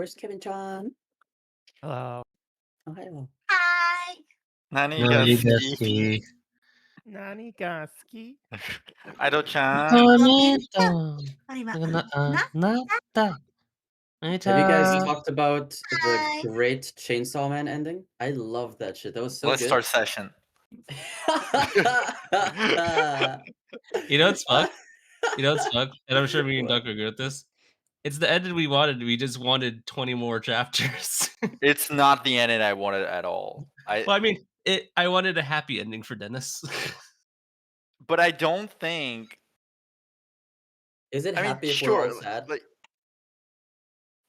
Where's Kevin John? Hello. Oh, hello. Hi. Nanigaski. Nanigaski. Idol-chan. Have you guys Nita. talked about the Hi. great Chainsaw Man ending? I love that shit. That was so Let's good. start session. You know what's fucked? You know what's fucked? And I'm sure me and Doug agree with this. It's the ending we wanted. We just wanted 20 more chapters. It's not the ending I wanted at all. Well, I mean, I wanted a happy ending for Dennis. But I don't think. Is it I mean, happy if we're all sure. sad? Like,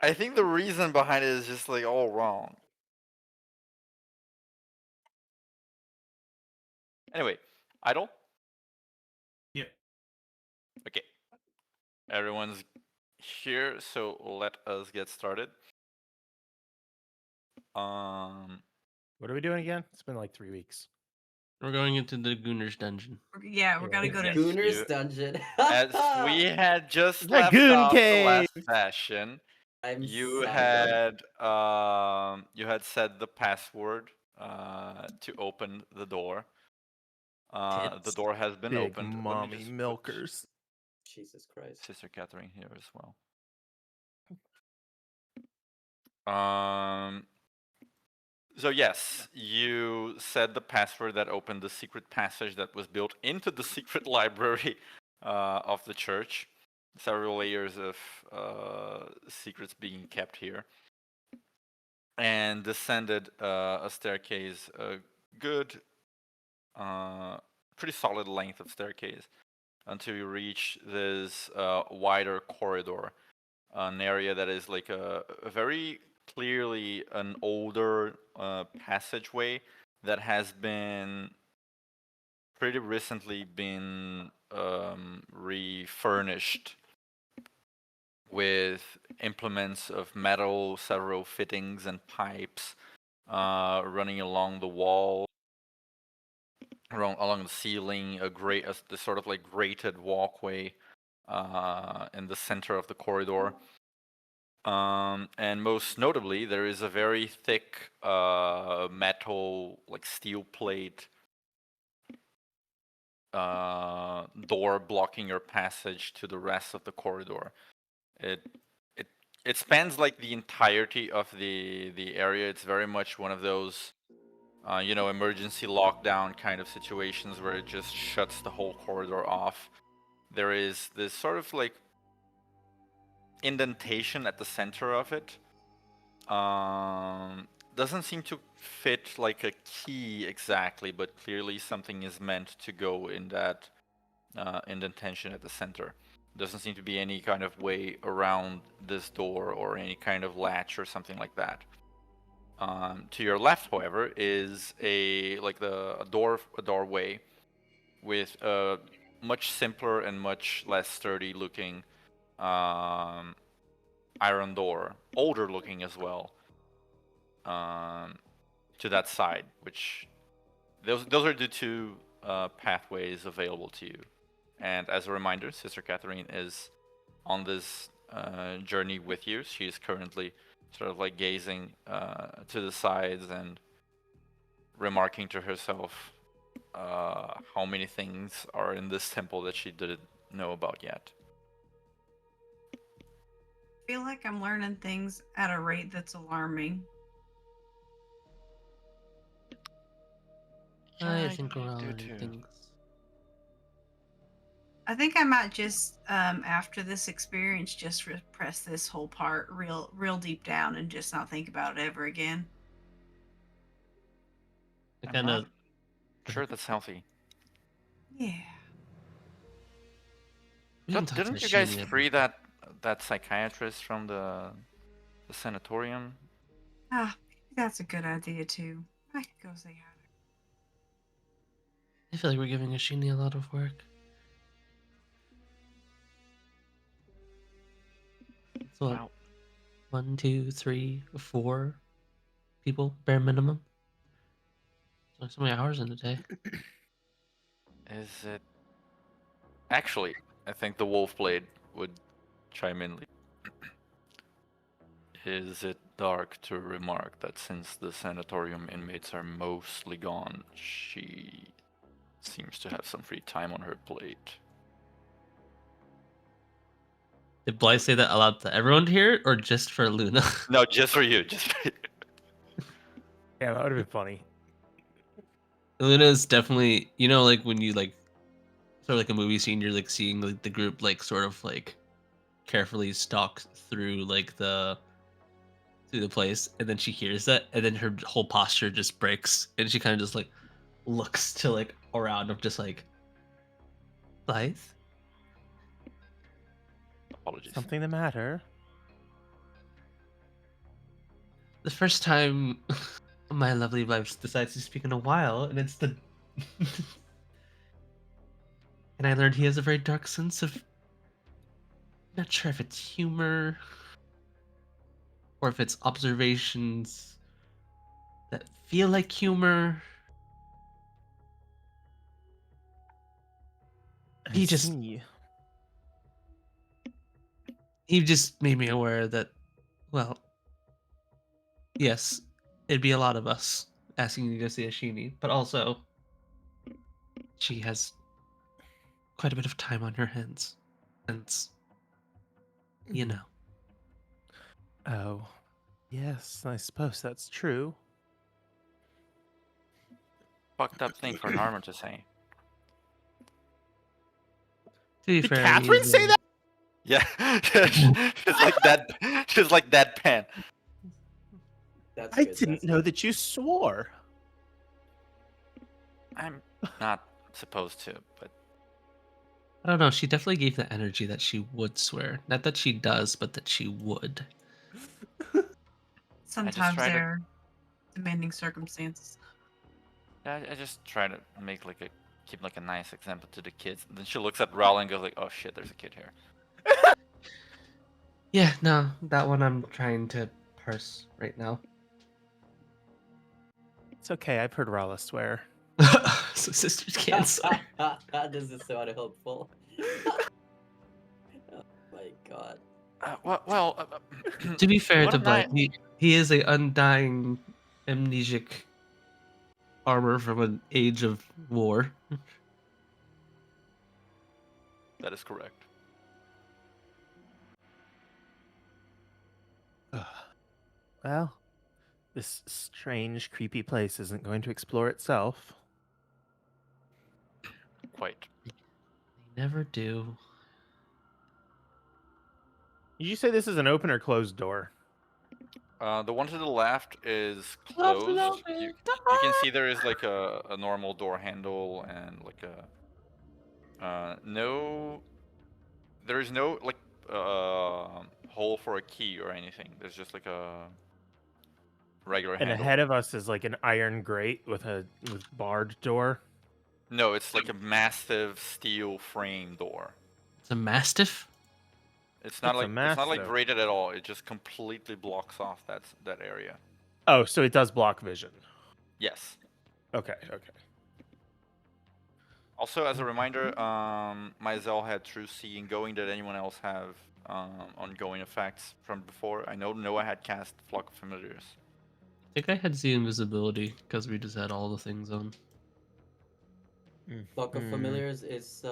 I think the reason behind it is just like all wrong. Anyway, Idol. Yeah. Okay. Everyone's here, so let us get started. What are we doing again? It's been like 3 weeks. We're going into the Gunner's dungeon. Yeah, we're gonna go to. Yes, Gooner's you- Dungeon. As we had just The left Goon off the Cave! last session, I'm you sad. had said the password to open the door. The Tits. door has been Big opened. Let me mommy just put milkers. Jesus Christ. Sister Catherine here as well. So yes, you said the password that opened the secret passage that was built into the secret library of the church. Several layers of secrets being kept here. And descended a staircase, a good, pretty solid length of staircase, until you reach this wider corridor, an area that is like a very clearly an older passageway that has been pretty recently been refurnished with implements of metal, several fittings and pipes running along the wall, along the ceiling, the sort of like grated walkway in the center of the corridor. And most notably, there is a very thick metal, like steel plate door blocking your passage to the rest of the corridor. It spans like the entirety of the area. It's very much one of those, emergency lockdown kind of situations where it just shuts the whole corridor off. There is this sort of like indentation at the center of it. Doesn't seem to fit like a key exactly, but clearly something is meant to go in that indentation at the center. Doesn't seem to be any kind of way around this door or any kind of latch or something like that. To your left, however, is a doorway with a much simpler and much less sturdy looking iron door, older looking as well, to that side. Which those are the two pathways available to you. And as a reminder, Sister Catherine is on this journey with you. She is currently sort of like gazing to the sides and remarking to herself how many things are in this temple that she didn't know about yet. I feel like I'm learning things at a rate that's alarming. I think we're all learning things. I think I might just, after this experience, just repress this whole part real deep down and just not think about it ever again. I kind of. Sure, that's healthy. Yeah. Didn't you guys free that psychiatrist from the sanatorium? Ah, that's a good idea too. I could go say hi. I feel like we're giving Ashini a lot of work. So Wow. 1, 2, 3, 4 people, bare minimum. So many hours in a day. Is it? Actually, I think the Wolf Blade would chime in. Is it dark to remark that since the sanatorium inmates are mostly gone, she seems to have some free time on her plate? Did Blythe say that aloud to everyone to hear, or just for Luna? No, just for you. Just for you. Yeah, that would have been funny. Luna is definitely, you know, like when you like sort of like a movie scene, you're like seeing like the group like sort of like carefully stalk through like through the place, and then she hears that, and then her whole posture just breaks, and she kind of just like looks to like around of just like Blythe. Apologies. Something the matter? The first time my lovely wife decides to speak in a while, and it's the and I learned he has a very dark sense of, not sure if it's humor or if it's observations that feel like humor. He just made me aware that, well, yes, it'd be a lot of us asking you to go see Ashini, but also she has quite a bit of time on her hands, and you know. Oh, yes, I suppose that's true. Fucked up thing for Norman to say. To be Did fair, Catherine say that? Yeah, just like that. Just like that pen. That's I good, didn't that's know good. that you swore. I'm not supposed to, but I don't know. She definitely gave the energy that she would swear. Not that she does, but that she would. Sometimes try to- they're demanding circumstances. I just try to make like a keep like a nice example to the kids. And then she looks at Raul and goes like, "Oh shit, there's a kid here." Yeah, no, that one I'm trying to parse right now. It's okay, I've heard Rala swear. So sisters can't swear. This is so unhelpful. Oh my god. To be fair what to am I- Blythe, he is a undying amnesic armor from an age of war. That is correct. Well, this strange, creepy place isn't going to explore itself. Quite. They never do. Did you say this is an open or closed door? The one to the left is Left it closed. open. You can see there is like a normal door handle and like a no. There is no like hole for a key or anything. There's just like a regular And handle. ahead of us is like an iron grate with barred door. No, it's like a massive steel frame door. It's a mastiff. It's not It's a it's not like massive. grated at all. It just completely blocks off that area. Oh, so it does block vision. Yes. Okay. Also, as a reminder, Myzel had true seeing going. Did anyone else have ongoing effects from before? I know Noah had cast Flock of Familiars. I think I had the invisibility because we just had all the things on. Flock of Familiars is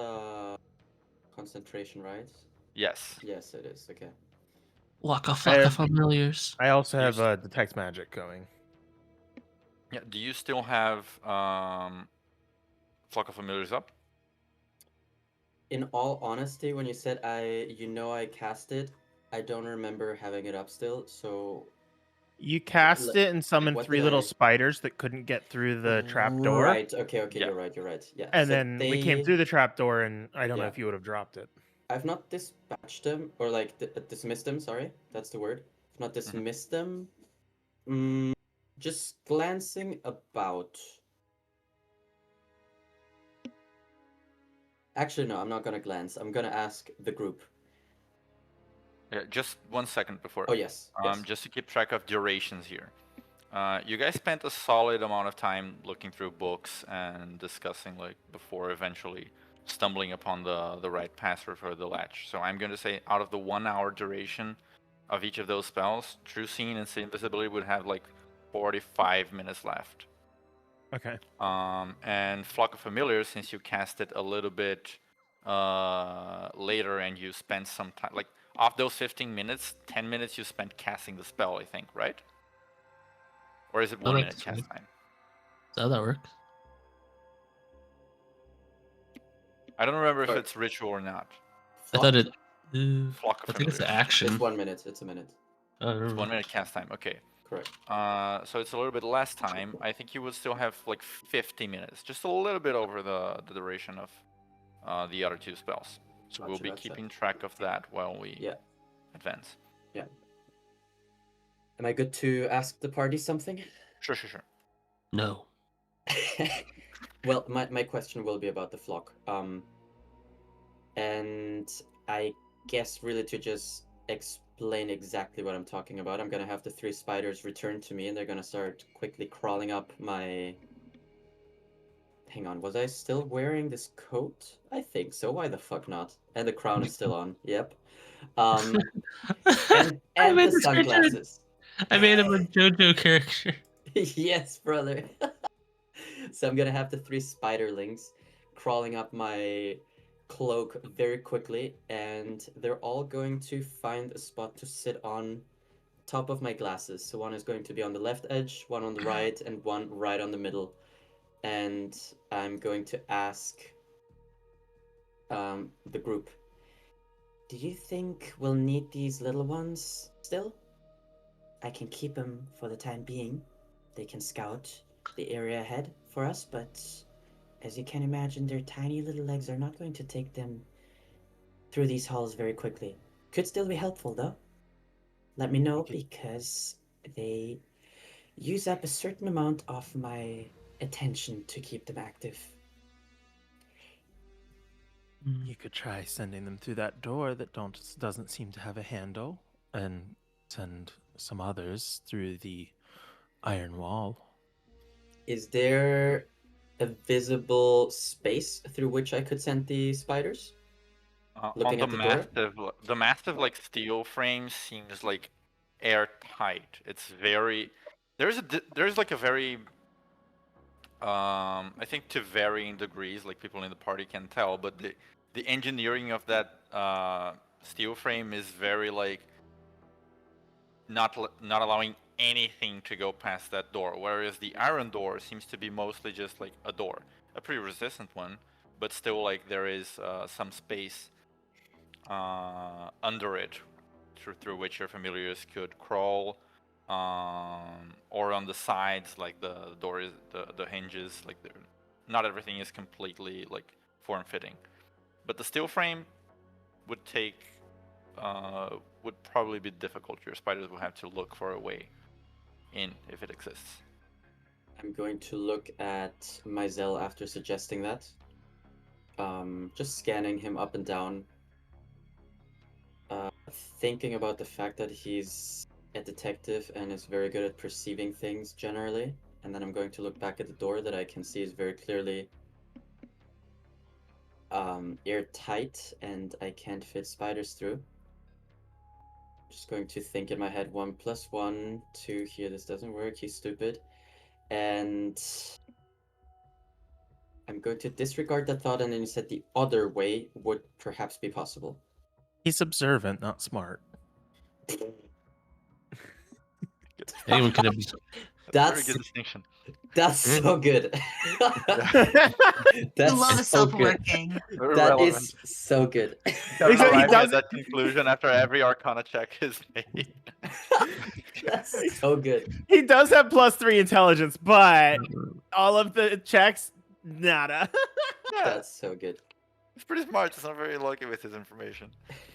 concentration, right? Yes. Yes, it is. Okay. Waka flocka familiars. I also You have detect magic going. Yeah. Do you still have Flock of Familiars up? In all honesty, when you said I cast it, I don't remember having it up still. So You cast it and summoned what 3 did little I- spiders that couldn't get through the trap door. Right. Okay. Yeah. You're right. Yeah. And so then we came through the trap door, and I don't know Yeah. if you would have dropped it. I've not dispatched them or like dismissed them. Sorry, that's the word. I've not dismissed them. Just glancing about. Actually, no, I'm not gonna glance. I'm gonna ask the group. Yeah. Just 1 second before. Oh yes. Yes. Just to keep track of durations here. You guys spent a solid amount of time looking through books and discussing like before eventually stumbling upon the right password for the latch. So I'm going to say out of the 1 hour duration, of each of those spells, True Seeing and See Invisibility would have like 45 minutes left. Okay. And Flock of Familiars, since you cast it a little bit later and you spent some time, like of those 15 minutes, 10 minutes you spent casting the spell, I think, right? Or is it Oh, 1 minute that's cast right. time? Is that how that works? I don't remember if Sorry. it's ritual or not. I Flock? thought it. Flock of I think it's Familiars. the action. It's 1 minute. It's a minute. I don't It's know. 1 minute cast time. Okay. Correct. So it's a little bit less time. I think you would still have like 50 minutes, just a little bit over the duration of the other two spells. So we'll be Gotcha. keeping track of that while we Yeah. advance. Am I good to ask the party something? Sure. No. Well, my question will be about the flock. And I guess really to just explain exactly what I'm talking about, I'm gonna have the 3 spiders return to me, and they're gonna start quickly crawling up my... Hang on, was I still wearing this coat? I think so. Why the fuck not? And the crown is still on. Yep. And I made the this character. sunglasses. I made him a JoJo character. Yes, brother. So I'm gonna have the 3 spiderlings crawling up my cloak very quickly, and they're all going to find a spot to sit on top of my glasses. So one is going to be on the left edge, one on the right, and one right on the middle. And I'm going to ask the group, do you think we'll need these little ones still? I can keep them for the time being. They can scout the area ahead for us, but as you can imagine, their tiny little legs are not going to take them through these halls very quickly. Could still be helpful, though. Let me know, because they use up a certain amount of my attention to keep them active. You could try sending them through that door that doesn't seem to have a handle, and send some others through the iron wall. Is there a visible space through which I could send the spiders? On Looking the at the door? massive like steel frame seems like airtight. It's very there's like a very I think to varying degrees, like people in the party can tell, but the engineering of that steel frame is very like not allowing anything to go past that door, whereas the iron door seems to be mostly just like a door, a pretty resistant one, but still like there is some space under it through which your familiars could crawl, or on the sides, like the door is the hinges, like not everything is completely like form-fitting, but the steel frame would take would probably be difficult. Your spiders will have to look for a way in if it exists. I'm going to look at Mizell after suggesting that. Just scanning him up and down. Thinking about the fact that he's a detective and is very good at perceiving things generally. And then I'm going to look back at the door that I can see is very clearly airtight and I can't fit spiders through. Just going to think in my head 1 + 1, 2 here. This doesn't work. He's stupid. And I'm going to disregard that thought, and then you said the other way would perhaps be possible. He's observant, not smart. Anyone could have. Very good distinction. That's so good. I That's love a so self-aware good. king. Very That relevant. is so good. Exactly, he Arriving does- at that conclusion after every Arcana check is made. That's so good. He does have +3 intelligence, but all of the checks, nada. Yeah, That's so good. he's pretty smart. Just not very lucky with his information.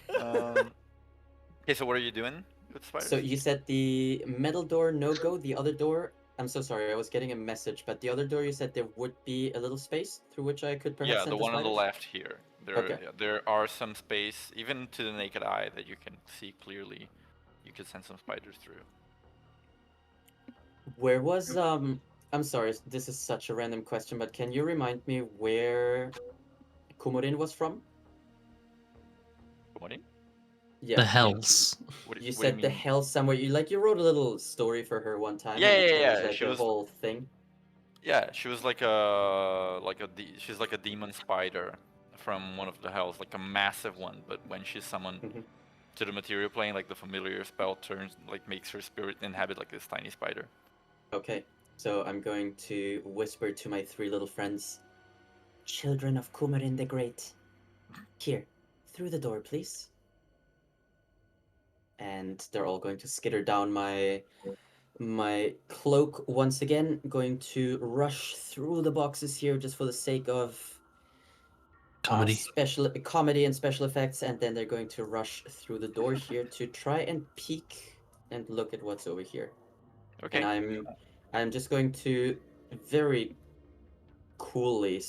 Okay, so what are you doing with spiders? So you said the metal door no go. The other door, I'm so sorry, I was getting a message, but the other door you said there would be a little space through which I could perhaps yeah, send the one on the spiders? left here. There, Okay. yeah, there are some space, even to the naked eye, that you can see clearly. You could send some spiders through. Where was I'm sorry, this is such a random question, but can you remind me where Kumorin was from? What? Yeah. The hells. What, You what do you said the mean? hell somewhere. You wrote a little story for her one time. Yeah, and yeah, there was yeah. like She a was whole thing. Yeah, she was she's like a demon spider from one of the hells, like a massive one. But when she's summoned Mhm. to the material plane, like the familiar spell turns, like makes her spirit inhabit like this tiny spider. Okay, so I'm going to whisper to my three little friends, children of Kumarin the Great. Here, through the door, please. And they're all going to skitter down my cloak once again. Going to rush through the boxes here just for the sake of Comedy. special comedy and special effects, and then they're going to rush through the door here to try and peek and look at what's over here. Okay. And I'm just going to very coolly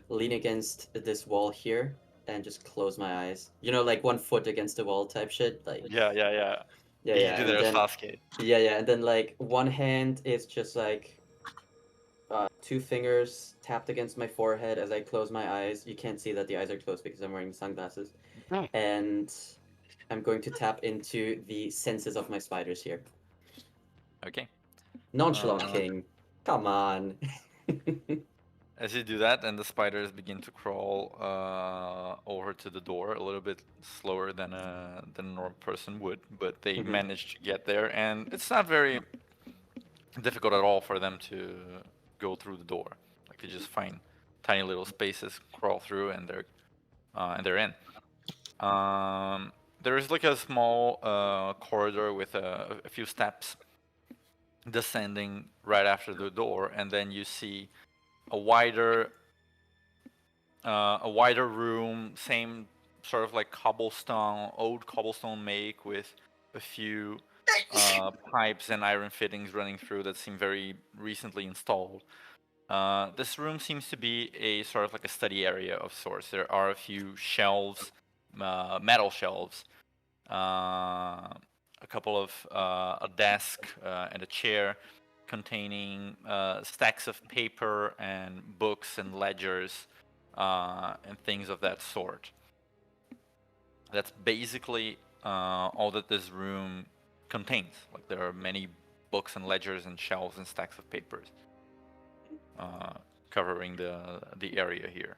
lean against this wall here and just close my eyes. You know, like 1 foot against the wall type shit. Like Yeah, yeah, yeah. yeah, You yeah, do and that as then Sasuke. yeah, and then like one hand is just like 2 fingers tapped against my forehead as I close my eyes. You can't see that the eyes are closed because I'm wearing sunglasses. And I'm going to tap into the senses of my spiders here. Okay. Nonchalant Uh, King. Come on. As you do that, and the spiders begin to crawl over to the door a little bit slower than a normal person would, but they Mhm. manage to get there, and it's not very difficult at all for them to go through the door. Like they just find tiny little spaces, crawl through, and they're in. There is like a small corridor with a few steps descending right after the door, and then you see a wider room, same sort of like old cobblestone make with a few pipes and iron fittings running through that seem very recently installed. This room seems to be a sort of like a study area of sorts. There are a few shelves, metal shelves, a couple of a desk and a chair containing stacks of paper and books and ledgers and things of that sort. That's basically all that this room contains. Like there are many books and ledgers and shelves and stacks of papers covering the area here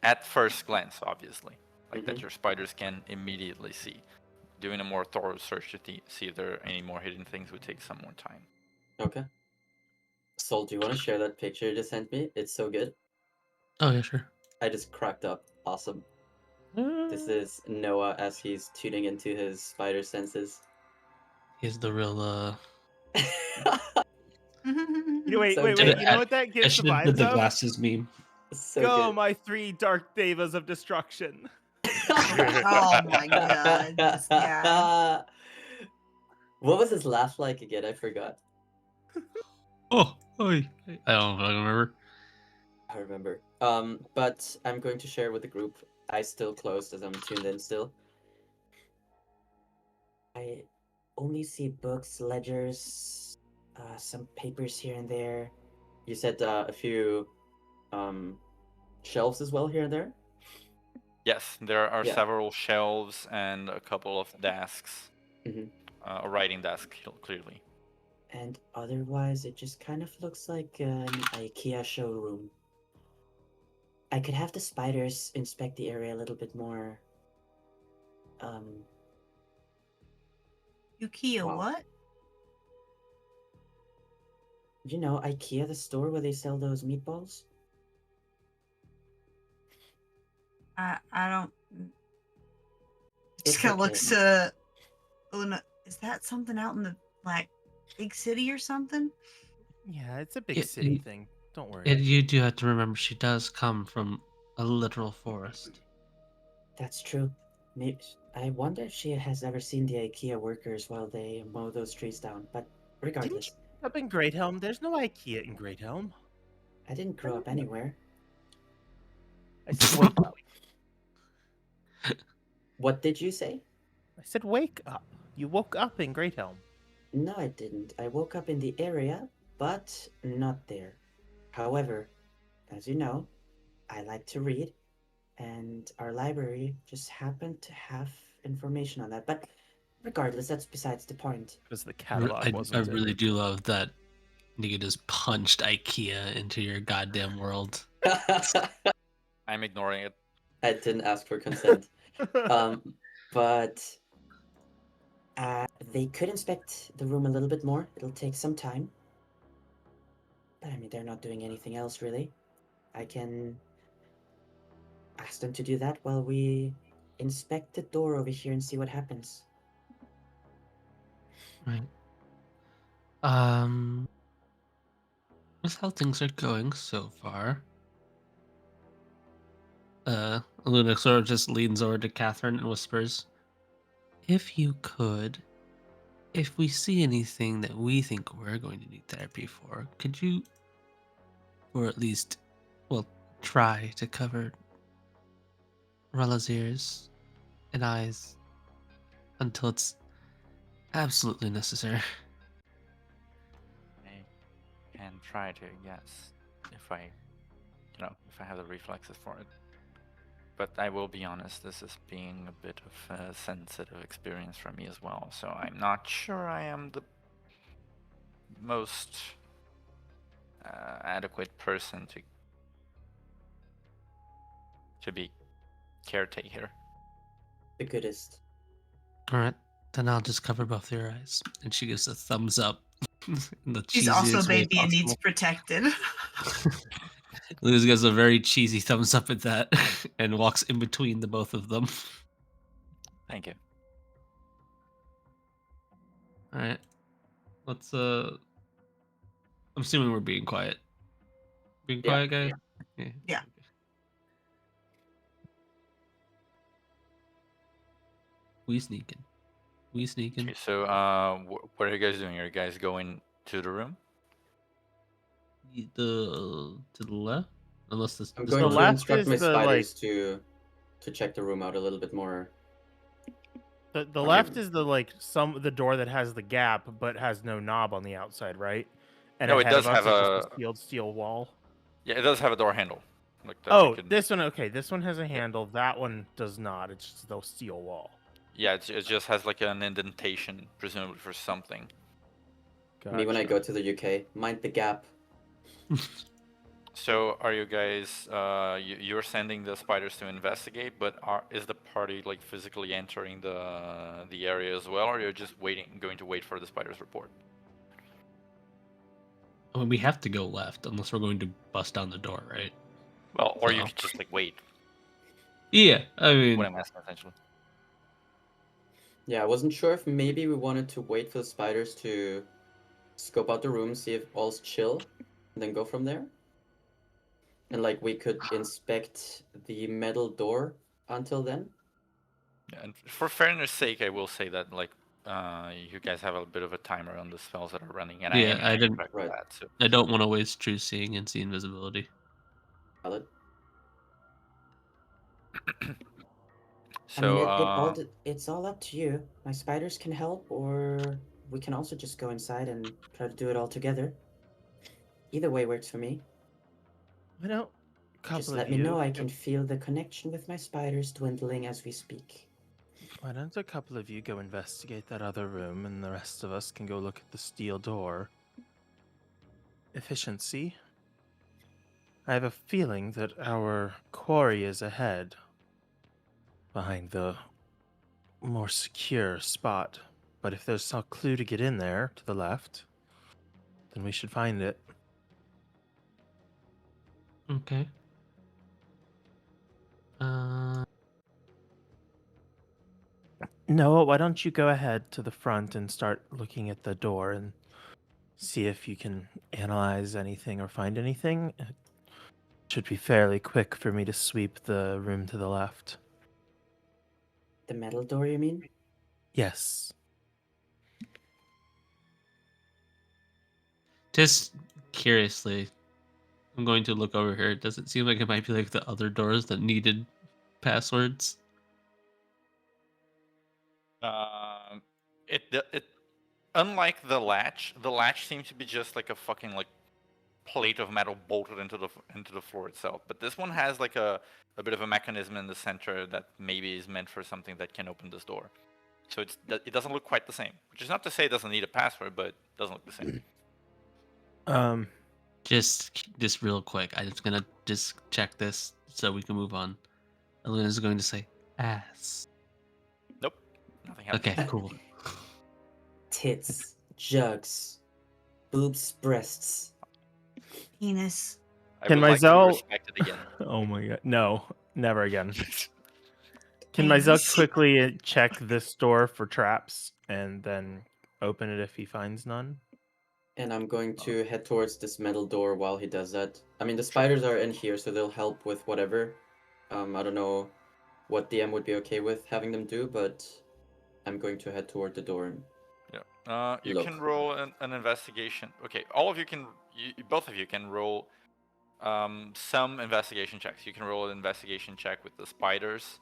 at first glance, obviously, like that your spiders can immediately see. Doing a more thorough search to see if there are any more hidden things would take some more time. Okay. Sol, do you want to share that picture you just sent me? It's so good. Oh yeah, sure. I just cracked up. Awesome. This is Noah as he's tuning into his spider senses. He's the real. Wait, So wait. good. You know what that I gives the should have did vibes the of? glasses meme. So Go, good. my 3 dark devas of destruction. Oh my god, this guy. What was his laugh like again? I forgot. Oh, I don't remember. I remember. But I'm going to share with the group. Eyes still closed as I'm tuned in still. I only see books, ledgers, some papers here and there. You said a few shelves as well here and there? Yes, there are Yeah. several shelves and a couple of desks. Mhm. A writing desk, clearly. And otherwise, it just kind of looks like an IKEA showroom. I could have the spiders inspect the area a little bit more. Yukiya, Wow. what? You know, IKEA, the store where they sell those meatballs? I don't. It's Just kind of okay. looks to Una. Is that something out in the like big city or something? Yeah, it's a big Yeah, city and- thing. Don't worry. And you do have to remember, she does come from a literal forest. That's true. Maybe, I wonder if she has ever seen the IKEA workers while they mow those trees down. But regardless, Up in Great Helm, there's no IKEA in Great Helm. I didn't grow up anywhere. I said wake up. What did you say? I said wake up. You woke up in Great Helm. No, I didn't. I woke up in the area, but not there. However, as you know, I like to read, and our library just happened to have information on that. But regardless, that's besides the point. Because the catalog I wasn't really do love that Nika just punched IKEA into your goddamn world. I'm ignoring it. I didn't ask for consent. But they could inspect the room a little bit more. It'll take some time. But I mean, they're not doing anything else really. I can ask them to do that while we inspect the door over here and see what happens. Right. That's how things are going so far. Luna sort of just leans over to Catherine and whispers, "If you could, if we see anything that we think we're going to need therapy for, could you, or at least, well, try to cover Rella's ears and eyes until it's absolutely necessary?" I can try to, yes, if I have the reflexes for it. But I will be honest, this is being a bit of a sensitive experience for me as well, so I'm not sure I am the most adequate person to be caretaker. The goodest. All right, then I'll just cover both your eyes. And she gives a thumbs up. In the She's also a cheesiest way baby and needs possible. protected. Luz gives a very cheesy thumbs up at that and walks in between the both of them. Thank you. All right, let's. I'm assuming we're being quiet. Being Yeah. quiet, guys. Yeah. We sneaking. Okay, so what are you guys doing? Are you guys going to the room? To the left, unless this. I'm this going The to door- left instruct is my the, spiders to check the room out a little bit more. The Okay. left is the door that has the gap but has no knob on the outside, right? And No, it ahead does of us have is a just a sealed steel wall. yeah, it does have a door handle. Like that Oh, you can, this one, okay. This one has a handle. That one does not. It's just the steel wall. yeah, it just has like an indentation, presumably for something. Gotcha. Me when I go to the UK, mind the gap. So are you guys? You're sending the spiders to investigate, but is the party like physically entering the area as well, or you're just going to wait for the spiders' report? I mean, we have to go left unless we're going to bust down the door, right? Well, or you So- could just like wait. Yeah, I mean, What I'm asking essentially. Yeah, I wasn't sure if maybe we wanted to wait for the spiders to scope out the room, see if all's chill, and then go from there. And like we could inspect the metal door until then. Yeah, and for fairness' sake, I will say that like you guys have a bit of a timer on the spells that are running, and Yeah, I I am didn't- track of Right. that. So I don't want to waste true seeing and see invisibility. Valid. so I mean, it's all up to you. My spiders can help, or we can also just go inside and try to do it all together. Either way works for me. Why don't a couple Just of let me you know. I go- can feel the connection with my spiders dwindling as we speak. Why don't a couple of you go investigate that other room, and the rest of us can go look at the steel door? Efficiency. I have a feeling that our quarry is ahead, behind the more secure spot. But if there's a clue to get in there to the left, then we should find it. Okay. Noah, why don't you go ahead to the front and start looking at the door and see if you can analyze anything or find anything? It should be fairly quick for me to sweep the room to the left. The metal door, you mean? Yes. Just curiously, I'm going to look over here. Does it seem like it might be like the other doors that needed passwords? it unlike the latch seems to be just like a fucking like plate of metal bolted into the floor itself. But this one has like a bit of a mechanism in the center that maybe is meant for something that can open this door. So it doesn't look quite the same, which is not to say it doesn't need a password, but it doesn't look the same. Just real quick, I'm just gonna just check this so we can move on. Luna's going to say ass. Nope, nothing happened. Okay, cool. Tits, jugs, boobs, breasts. Penis. I Can would like to be Myzel- respected again. Oh my god. No, never again. Can Penis. Myzel quickly check this door for traps and then open it if he finds none? And I'm going to head towards this metal door while he does that. I mean, the spiders are in here, so they'll help with whatever. I don't know what DM would be okay with having them do, but I'm going to head toward the door. Yeah. You Look. can roll an investigation. Okay, all of you can. Both of you can roll some investigation checks. You can roll an investigation check with the spiders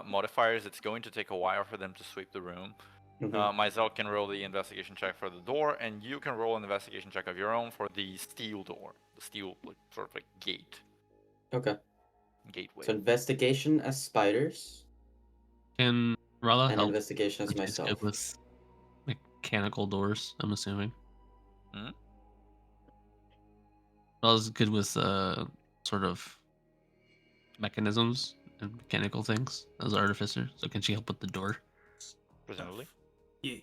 modifiers. It's going to take a while for them to sweep the room. Myself can roll the investigation check for the door, and you can roll an investigation check of your own for the steel door, the steel sort of like gate. Okay. Gateway. So investigation as spiders, Can Rala and help? investigation as She's myself. good with mechanical doors, I'm assuming. Hmm? Rala's good with sort of mechanisms and mechanical things as an artificer. So can she help with the door? Presumably. Yeah.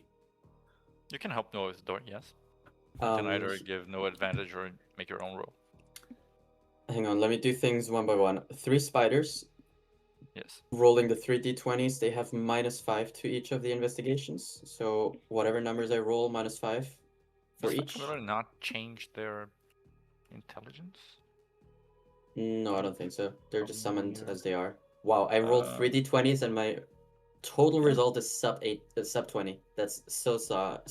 You can help Noah with the door, yes. You can either sh- give no advantage or make your own roll. Hang on, let me do things one by one. 3 spiders, Yes. rolling the 3d20s, they have -5 to each of the investigations. So whatever numbers I roll, -5 for Does each. Fractarium not change their intelligence? No, I don't think so. They're just summoned Yeah. as they are. Wow, I rolled 3d20s and my total result is sub 20. That's so sad.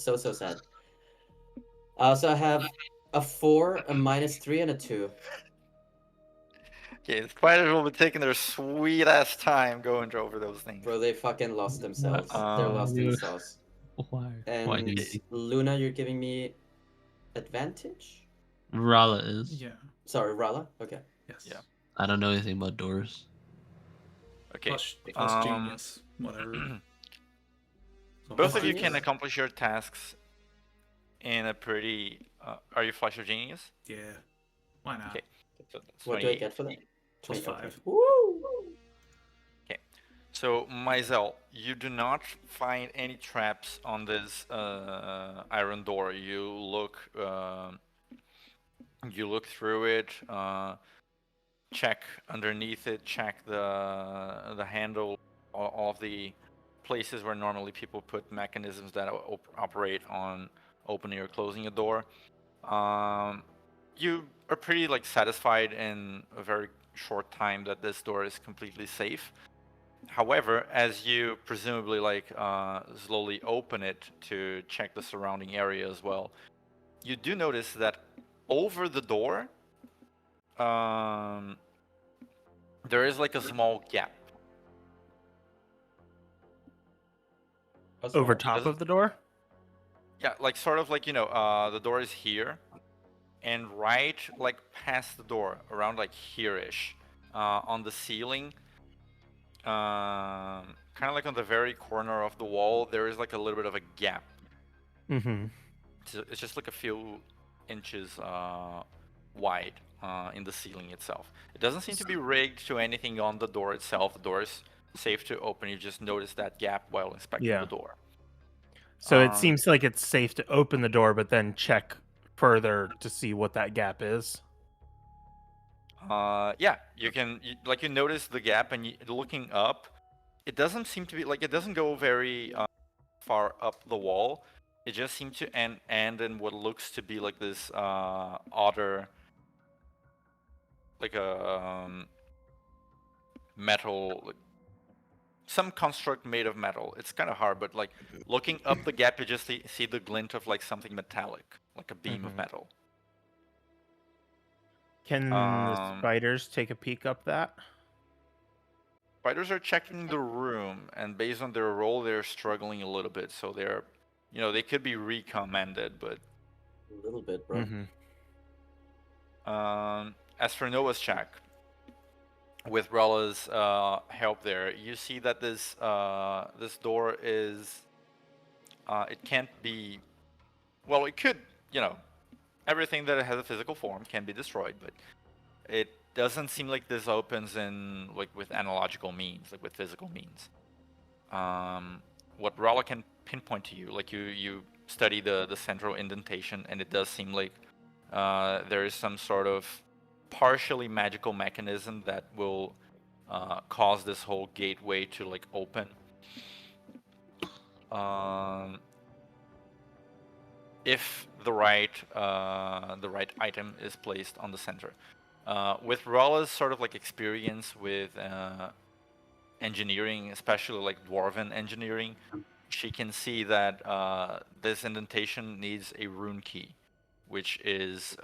So I have a 4, a -3, and a 2. Okay, the spiders will be taking their sweet ass time going over those things. Bro, they fucking lost themselves. They're lost in the sauce. Why? And Why do they? Luna, you're giving me advantage? Rala is. Yeah. Sorry, Rala? Okay. Yes. Yeah. I don't know anything about doors. Okay. Plus genius. Whatever. So Both of far, you can Genius? accomplish your tasks in a pretty. Are you Flash or Genius? Yeah. Why not? Okay. So that's What do I 28. get for that? Plus 20, okay. 5. Woo! So, Myzel, you do not find any traps on this iron door. You look through it, check underneath it, check the handle, all of the places where normally people put mechanisms that operate on opening or closing a door. You are pretty satisfied in a very short time that this door is completely safe. However, as you presumably slowly open it to check the surrounding area as well, you do notice that over the door, there is a small gap. Over top of the door? Yeah, the door is here, and right past the door, around here-ish, on the ceiling, kind of on the very corner of the wall, there is a little bit of a gap. Mm-hmm. It's just a few inches wide in the ceiling itself. It doesn't seem to be rigged to anything on the door itself. The door is safe to open. You just notice that gap while inspecting the door. So it seems like it's safe to open the door, but then check further to see what that gap is. Yeah, you can you notice the gap, and looking up, it doesn't seem to be it doesn't go very far up the wall. It just seems to end in what looks to be this other metal, some construct made of metal. It's kind of hard, but looking up the gap, you just see the glint of something metallic, like a beam of metal. Can the spiders take a peek up that? Spiders are checking the room, and based on their role, they're struggling a little bit. So they're, they could be recommended, but A little bit, bro. Mm-hmm. As for Noah's check, with Rella's help there, you see that this door is it can't be. Well, it could, everything that has a physical form can be destroyed, but it doesn't seem like this opens in with analogical means, like with physical means. What Rala can pinpoint to you, like you study the central indentation, and it does seem like there is some sort of partially magical mechanism that will cause this whole gateway to open. If the right item is placed on the center. With Rala's sort of experience with engineering, especially dwarven engineering, she can see that this indentation needs a rune key, which is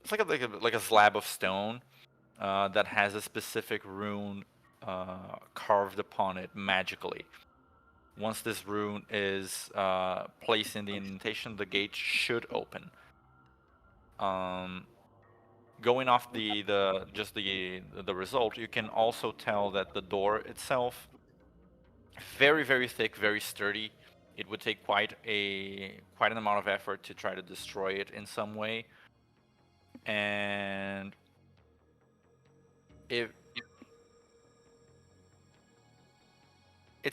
it's like a slab of stone that has a specific rune carved upon it magically. Once this rune is placed in the indentation, the gate should open. Going off the result, you can also tell that the door itself, very, very thick, very sturdy. It would take quite an amount of effort to try to destroy it in some way. And it's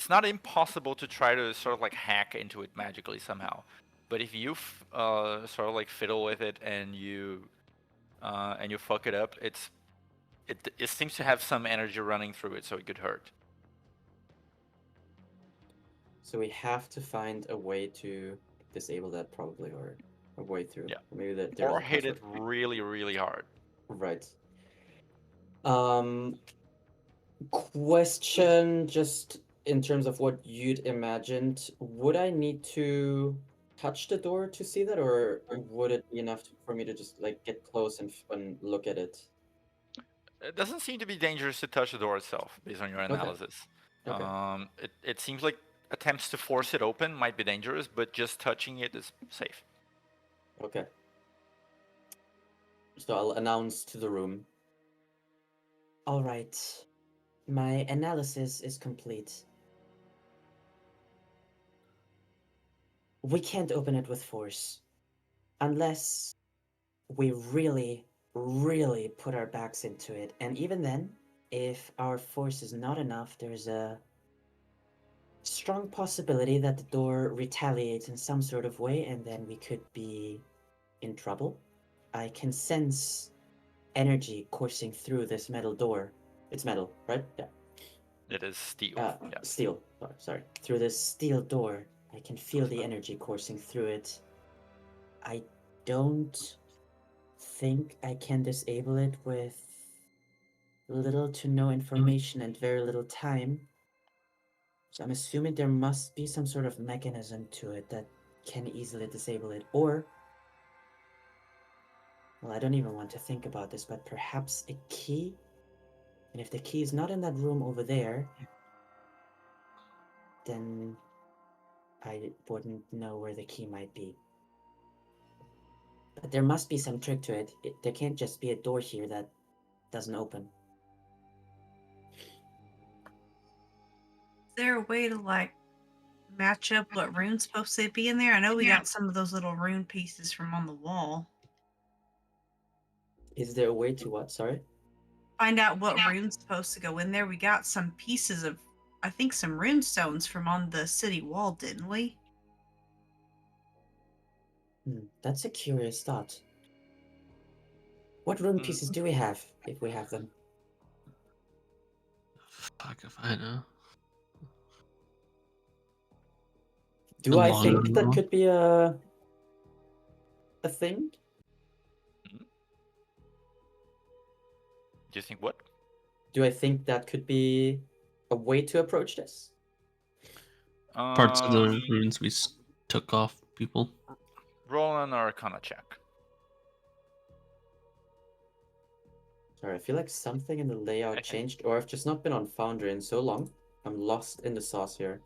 not impossible to try to sort of hack into it magically somehow. But if you sort of fiddle with it and you fuck it up, it seems to have some energy running through it, so it could hurt. So we have to find a way to disable that, probably, or a way through. Yeah. Or maybe that or hit it really, really hard. Right. Question, just in terms of what you'd imagined, would I need to touch the door to see that, or would it be enough for me to just get close and look at it? It doesn't seem to be dangerous to touch the door itself, based on your analysis. Okay. It seems like attempts to force it open might be dangerous, but just touching it is safe. Okay. So I'll announce to the room. All right. My analysis is complete. We can't open it with force. Unless we really, really put our backs into it. And even then, if our force is not enough, there's a strong possibility that the door retaliates in some sort of way, and then we could be in trouble. I can sense energy coursing through this metal door. It's metal, right? Yeah. It is steel. Steel. Sorry. Through this steel door, I can feel the energy coursing through it. I don't think I can disable it with little to no information and very little time. So I'm assuming there must be some sort of mechanism to it that can easily disable it. Or, well, I don't even want to think about this, but perhaps a key? And if the key is not in that room over there, then I wouldn't know where the key might be. But there must be some trick to it. There can't just be a door here that doesn't open. Is there a way to match up what rune's supposed to be in there? I know we got some of those little rune pieces from on the wall. Is there a way to what? Sorry? Find out what rune's supposed to go in there. We got some pieces of, I think, some rune stones from on the city wall, didn't we? That's a curious thought. What rune pieces do we have, if we have them? Fuck if I know. Do I think that could be a thing? Do you think what? Do I think that could be a way to approach this? Parts of the runes we took off people. Roll an Arcana check. Sorry, I feel like something in the layout changed, or I've just not been on Foundry in so long. I'm lost in the sauce here.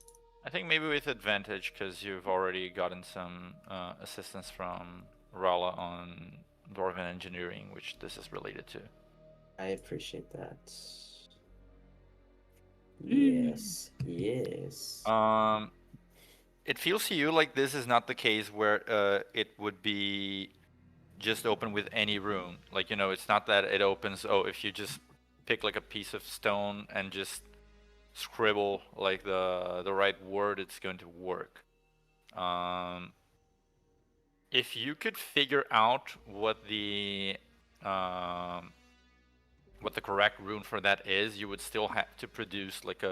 I think maybe with advantage, because you've already gotten some assistance from Rala dwarven engineering, which this is related to. I appreciate that. Yes, yes. It feels to you like this is not the case where it would be just open with any rune. Like, it's not that it opens, if you just pick like a piece of stone and just scribble like the right word, it's going to work. If you could figure out what the correct rune for that is, you would still have to produce like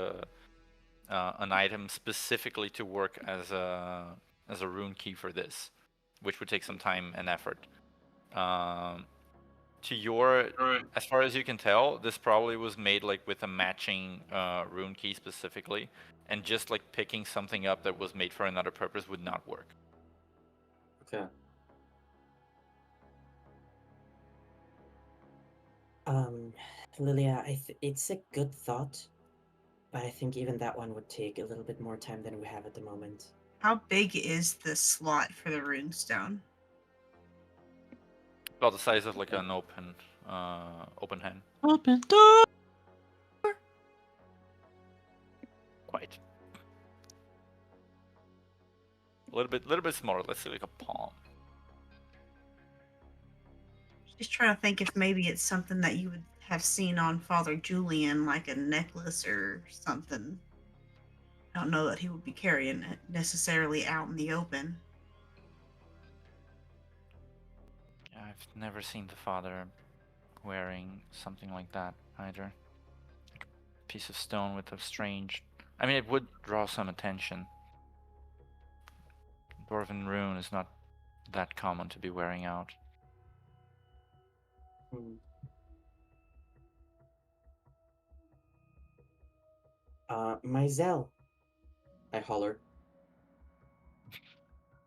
an item specifically to work as a rune key for this, which would take some time and effort. As far as you can tell, this probably was made like with a matching rune key specifically, and just like picking something up that was made for another purpose would not work. Okay. Lilia, it's a good thought, but I think even that one would take a little bit more time than we have at the moment. How big is the slot for the runestone? About the size of like an open hand. Open door. Quite. A little bit smaller. Let's say like a palm. Just trying to think if maybe it's something that you would have seen on Father Julian, like a necklace or something. I don't know that he would be carrying it necessarily out in the open. Yeah, I've never seen the father wearing something like that either. Like a piece of stone with a strange... I mean, it would draw some attention. Dwarven rune is not that common to be wearing out. Mizell, I holler.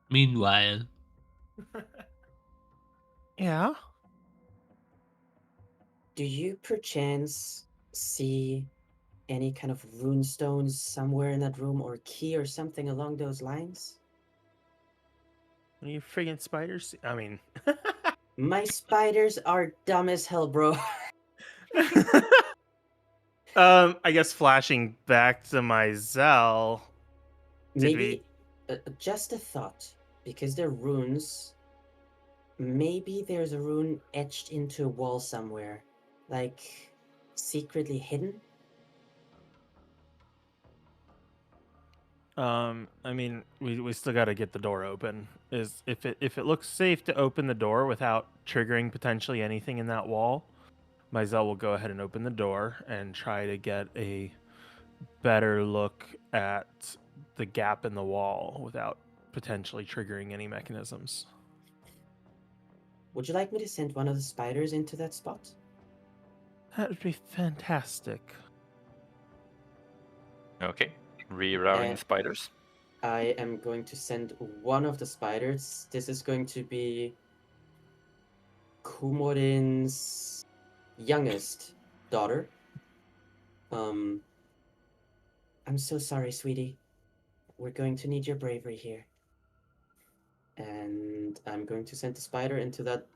Meanwhile, Yeah. Do you perchance see any kind of rune stones somewhere in that room, or key or something along those lines? What are you friggin' spiders? I mean, My spiders are dumb as hell, bro. I guess flashing back to my Zell. Maybe just a thought, because they're runes. Maybe there's a rune etched into a wall somewhere, like secretly hidden. I mean, we still got to get the door open. Is if it looks safe to open the door without triggering potentially anything in that wall, Mizell will go ahead and open the door and try to get a better look at the gap in the wall without potentially triggering any mechanisms. Would you like me to send one of the spiders into that spot? That would be fantastic. Okay. Rerouting And- spiders. I am going to send one of the spiders. This is going to be Kumorin's youngest daughter. I'm so sorry, sweetie. We're going to need your bravery here. And I'm going to send the spider into that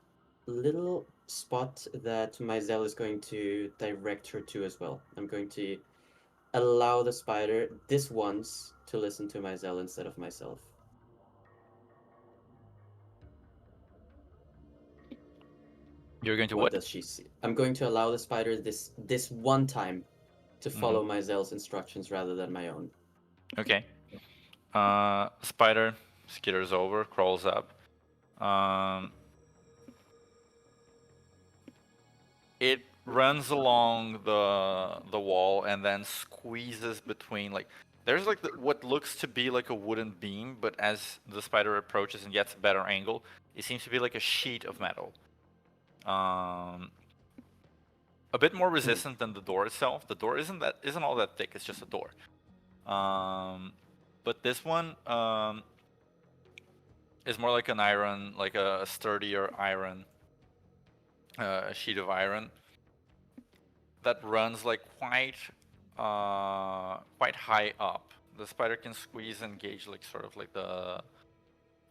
little spot that Mizell is going to direct her to as well. I'm going to allow the spider this once to listen to Mizell instead of myself. You're going to What what? does she see? I'm going to allow the spider this one time to follow Mizell's instructions rather than my own. Okay. Spider skitters over, crawls up. It runs along the wall and then squeezes between like there's like what looks to be like a wooden beam, but as the spider approaches and gets a better angle, it seems to be like a sheet of metal. A bit more resistant than the door itself. The door isn't all that thick. It's just a door. But this one is more like an iron, like a sturdier iron, a sheet of iron that runs like quite high up. The spider can squeeze and gauge like sort of like the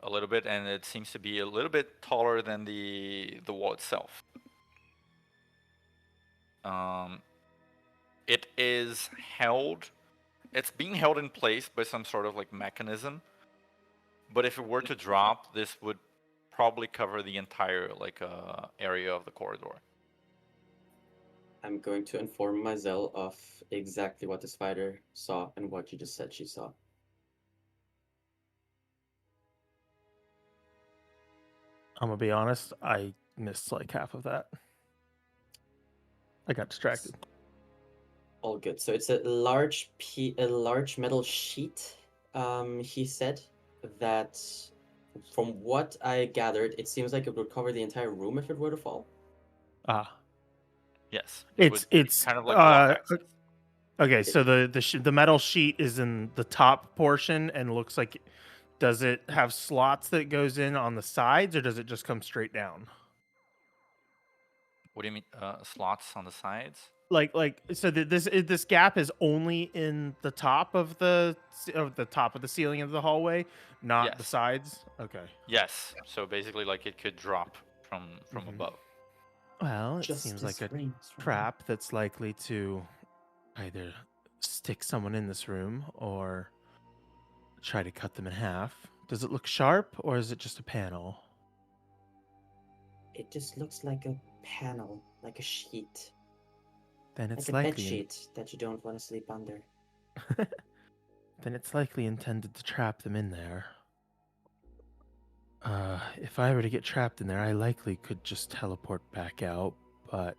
a little bit, and it seems to be a little bit taller than the wall itself. It is held. It's being held in place by some sort of like mechanism. But if it were to drop, this would probably cover the entire area of the corridor. I'm going to inform Mazel of exactly what the spider saw and what you just said she saw. I'm gonna be honest, I missed like half of that. I got distracted. All good. So it's a large metal sheet. He said that, from what I gathered, it seems like it would cover the entire room if it were to fall. Ah, Yes, it's kind of like block access. okay. So the metal sheet is in the top portion and looks like. Does it have slots that goes in on the sides, or does it just come straight down? What do you mean, slots on the sides? So this gap is only in the top of the ceiling of the hallway, not the Yes. sides. Okay. Yes. So basically, like it could drop from above. Well, it Just seems as like a rains from trap that's likely to either stick someone in this room or try to cut them in half. Does it look sharp, or is it just a panel? It just looks like a panel, like a sheet, Then like it's a bed likely. sheet that you don't want to sleep under. Then it's likely intended to trap them in there. If I were to get trapped in there, I likely could just teleport back out, but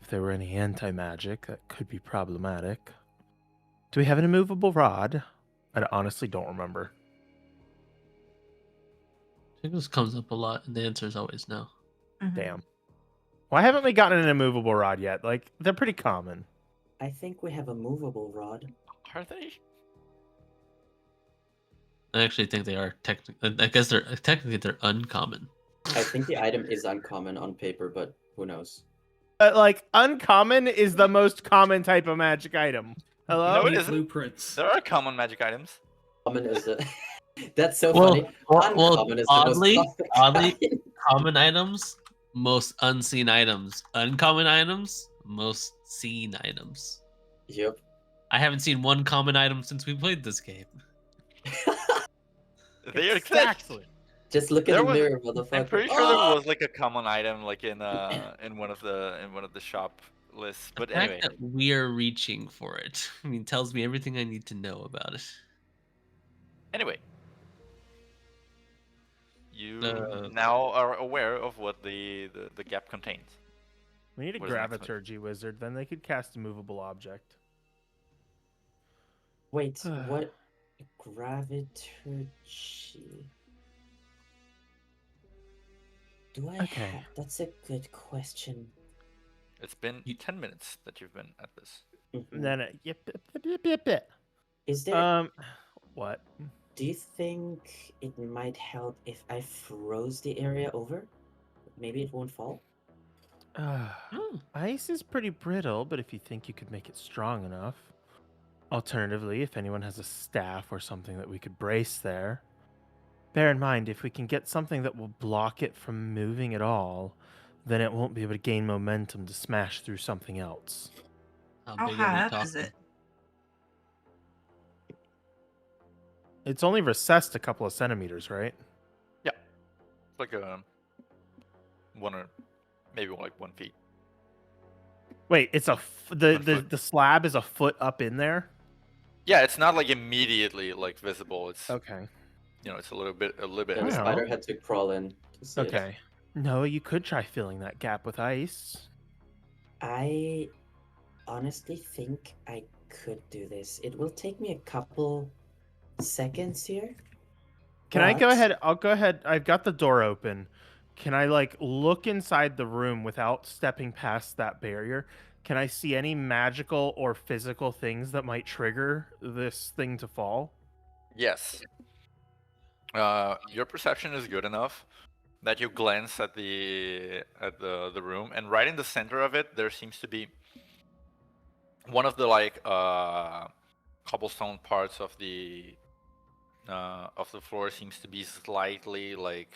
if there were any anti-magic, that could be problematic. Do we have an immovable rod? I honestly don't remember. I think this comes up a lot, and the answer is always no. Damn. Why haven't we gotten an immovable rod yet? Like, they're pretty common. I think we have a movable rod. Are they? I actually think they are technically. I guess they're uncommon. I think the item is uncommon on paper, but who knows? Like, uncommon is the most common type of magic item. Hello? No, it isn't. Blueprints. There are common magic items. Common is a... That's so Well, funny. well, Uncommon is the most oddly, common. common items, most unseen items. Uncommon items, most seen items. Yep. I haven't seen one common item since we played this game. They are Exactly. Just look in There the was- mirror, motherfucker. I'm pretty sure Oh! there was like a common item like in one of the shop lists. But The fact anyway, that we're reaching for it, I mean, tells me everything I need to know about it. you Uh, now are aware of what the gap contains. We need a What is the next one? graviturgy wizard, then they could cast a movable object. Wait, what? Graviturgy. Do I Okay. have... That's a good question. It's been 10 minutes that you've been at this. Mhm. Then, yep. Is there... What? Do you think it might help if I froze the area over? Maybe it won't fall? Ice is pretty brittle, but if you think you could make it strong enough. Alternatively, if anyone has a staff or something that we could brace there. Bear in mind, if we can get something that will block it from moving at all, then it won't be able to gain momentum to smash through something else. How big are high we up is talking? it? It's only recessed a couple of centimeters, right? It's like a 1 or maybe like 1 feet. Wait, it's One foot. the slab is a foot up in there? Yeah, it's not like immediately like visible. It's Okay. it's a little bit. Then Wow. the spider had to crawl in to see it. Okay. No, you could try filling that gap with ice. I honestly think I could do this. It will take me a couple seconds here. Can I go but- ahead? I'll go ahead. I've got the door open. Can I look inside the room without stepping past that barrier? Can I see any magical or physical things that might trigger this thing to fall? Yes. Your perception is good enough that you glance at the room, and right in the center of it, there seems to be one of the cobblestone parts of the of the floor seems to be slightly like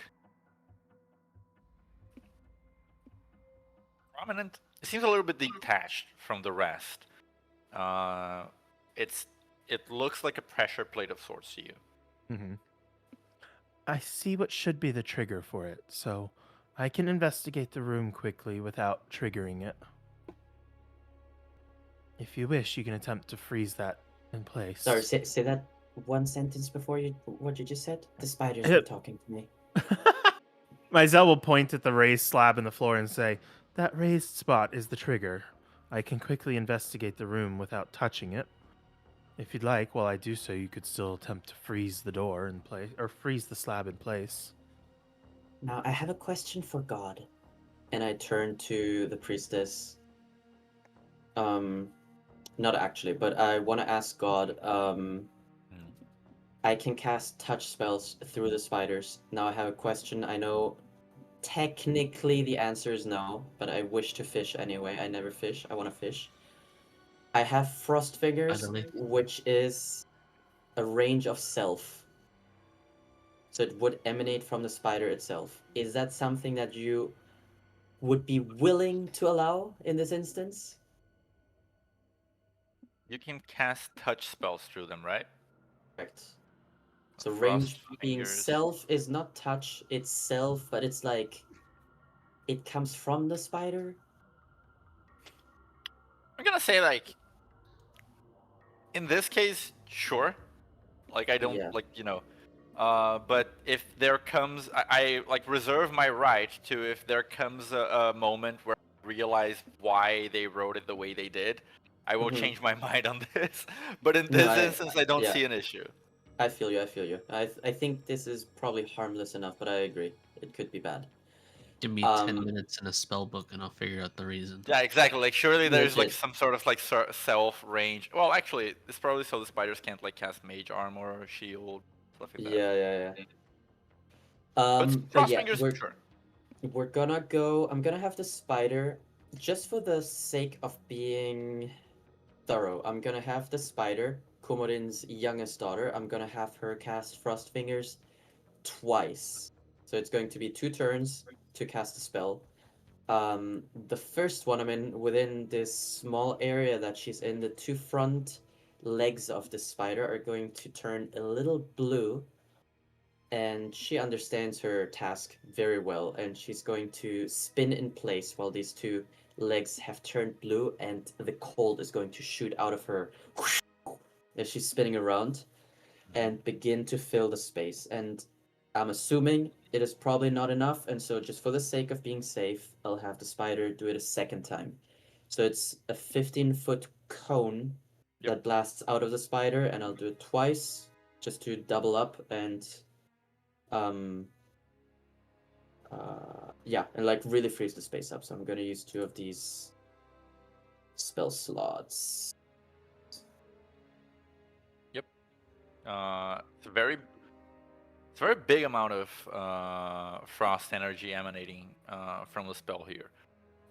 prominent. It seems a little bit detached from the rest. Uh, it looks like a pressure plate of sorts to you. Mm-hmm. I see what should be the trigger for it, so I can investigate the room quickly without triggering it. If you wish, you can attempt to freeze that in place. Sorry, say that one sentence before what you just said. The spiders were talking to me. Mizell will point at the raised slab in the floor and say, "That raised spot is the trigger. I can quickly investigate the room without touching it. If you'd like, while I do so, you could still attempt to freeze the door in place, or freeze the slab in place." Now, I have a question for God. And I turn to the priestess. Not actually, but I want to ask God, I can cast touch spells through the spiders. Now I have a question. I know technically the answer is no, but I wish to fish anyway. I never fish. I want to fish. I have frost fingers, Finally. which is a range of self. So it would emanate from the spider itself. Is that something that you would be willing to allow in this instance? You can cast touch spells through them, right? Correct. So Frost range being fingers. self is not touch, it's self, but it's like it comes from the spider. I'm gonna say like in this case, sure. Like I don't Yeah. but if there comes, I like reserve my right to if there comes a moment where I realize why they wrote it the way they did, I will change my mind on this. But in No, this instance, I don't yeah. see an issue. I feel you. I feel you. I think this is probably harmless enough, but I agree. It could be bad. Give me 10 minutes in a spell book and I'll figure out the reason. Yeah, exactly. Like surely there's like Legit. some sort of like self range. Well, actually, it's probably so the spiders can't like cast mage armor or shield stuff like that. Yeah. But But frost yeah, fingers, we're sure. we're gonna go. I'm gonna have the spider, just for the sake of being thorough. I'm gonna have the spider, Komorin's youngest daughter. I'm gonna have her cast Frost Fingers twice. So it's going to be 2 turns to cast a spell. The first one, I'm in within this small area that she's in. The 2 front legs of the spider are going to turn a little blue, and she understands her task very well, and she's going to spin in place while these 2 legs have turned blue, and the cold is going to shoot out of her as she's spinning around and begin to fill the space. And I'm assuming it is probably not enough, and so just for the sake of being safe, I'll have the spider do it a second time. So it's a 15-foot cone that blasts out of the spider, and I'll do it twice just to double up and yeah, and like really freeze the space up. So I'm gonna use 2 of these spell slots. Yep. It's a very big amount of frost energy emanating from the spell here.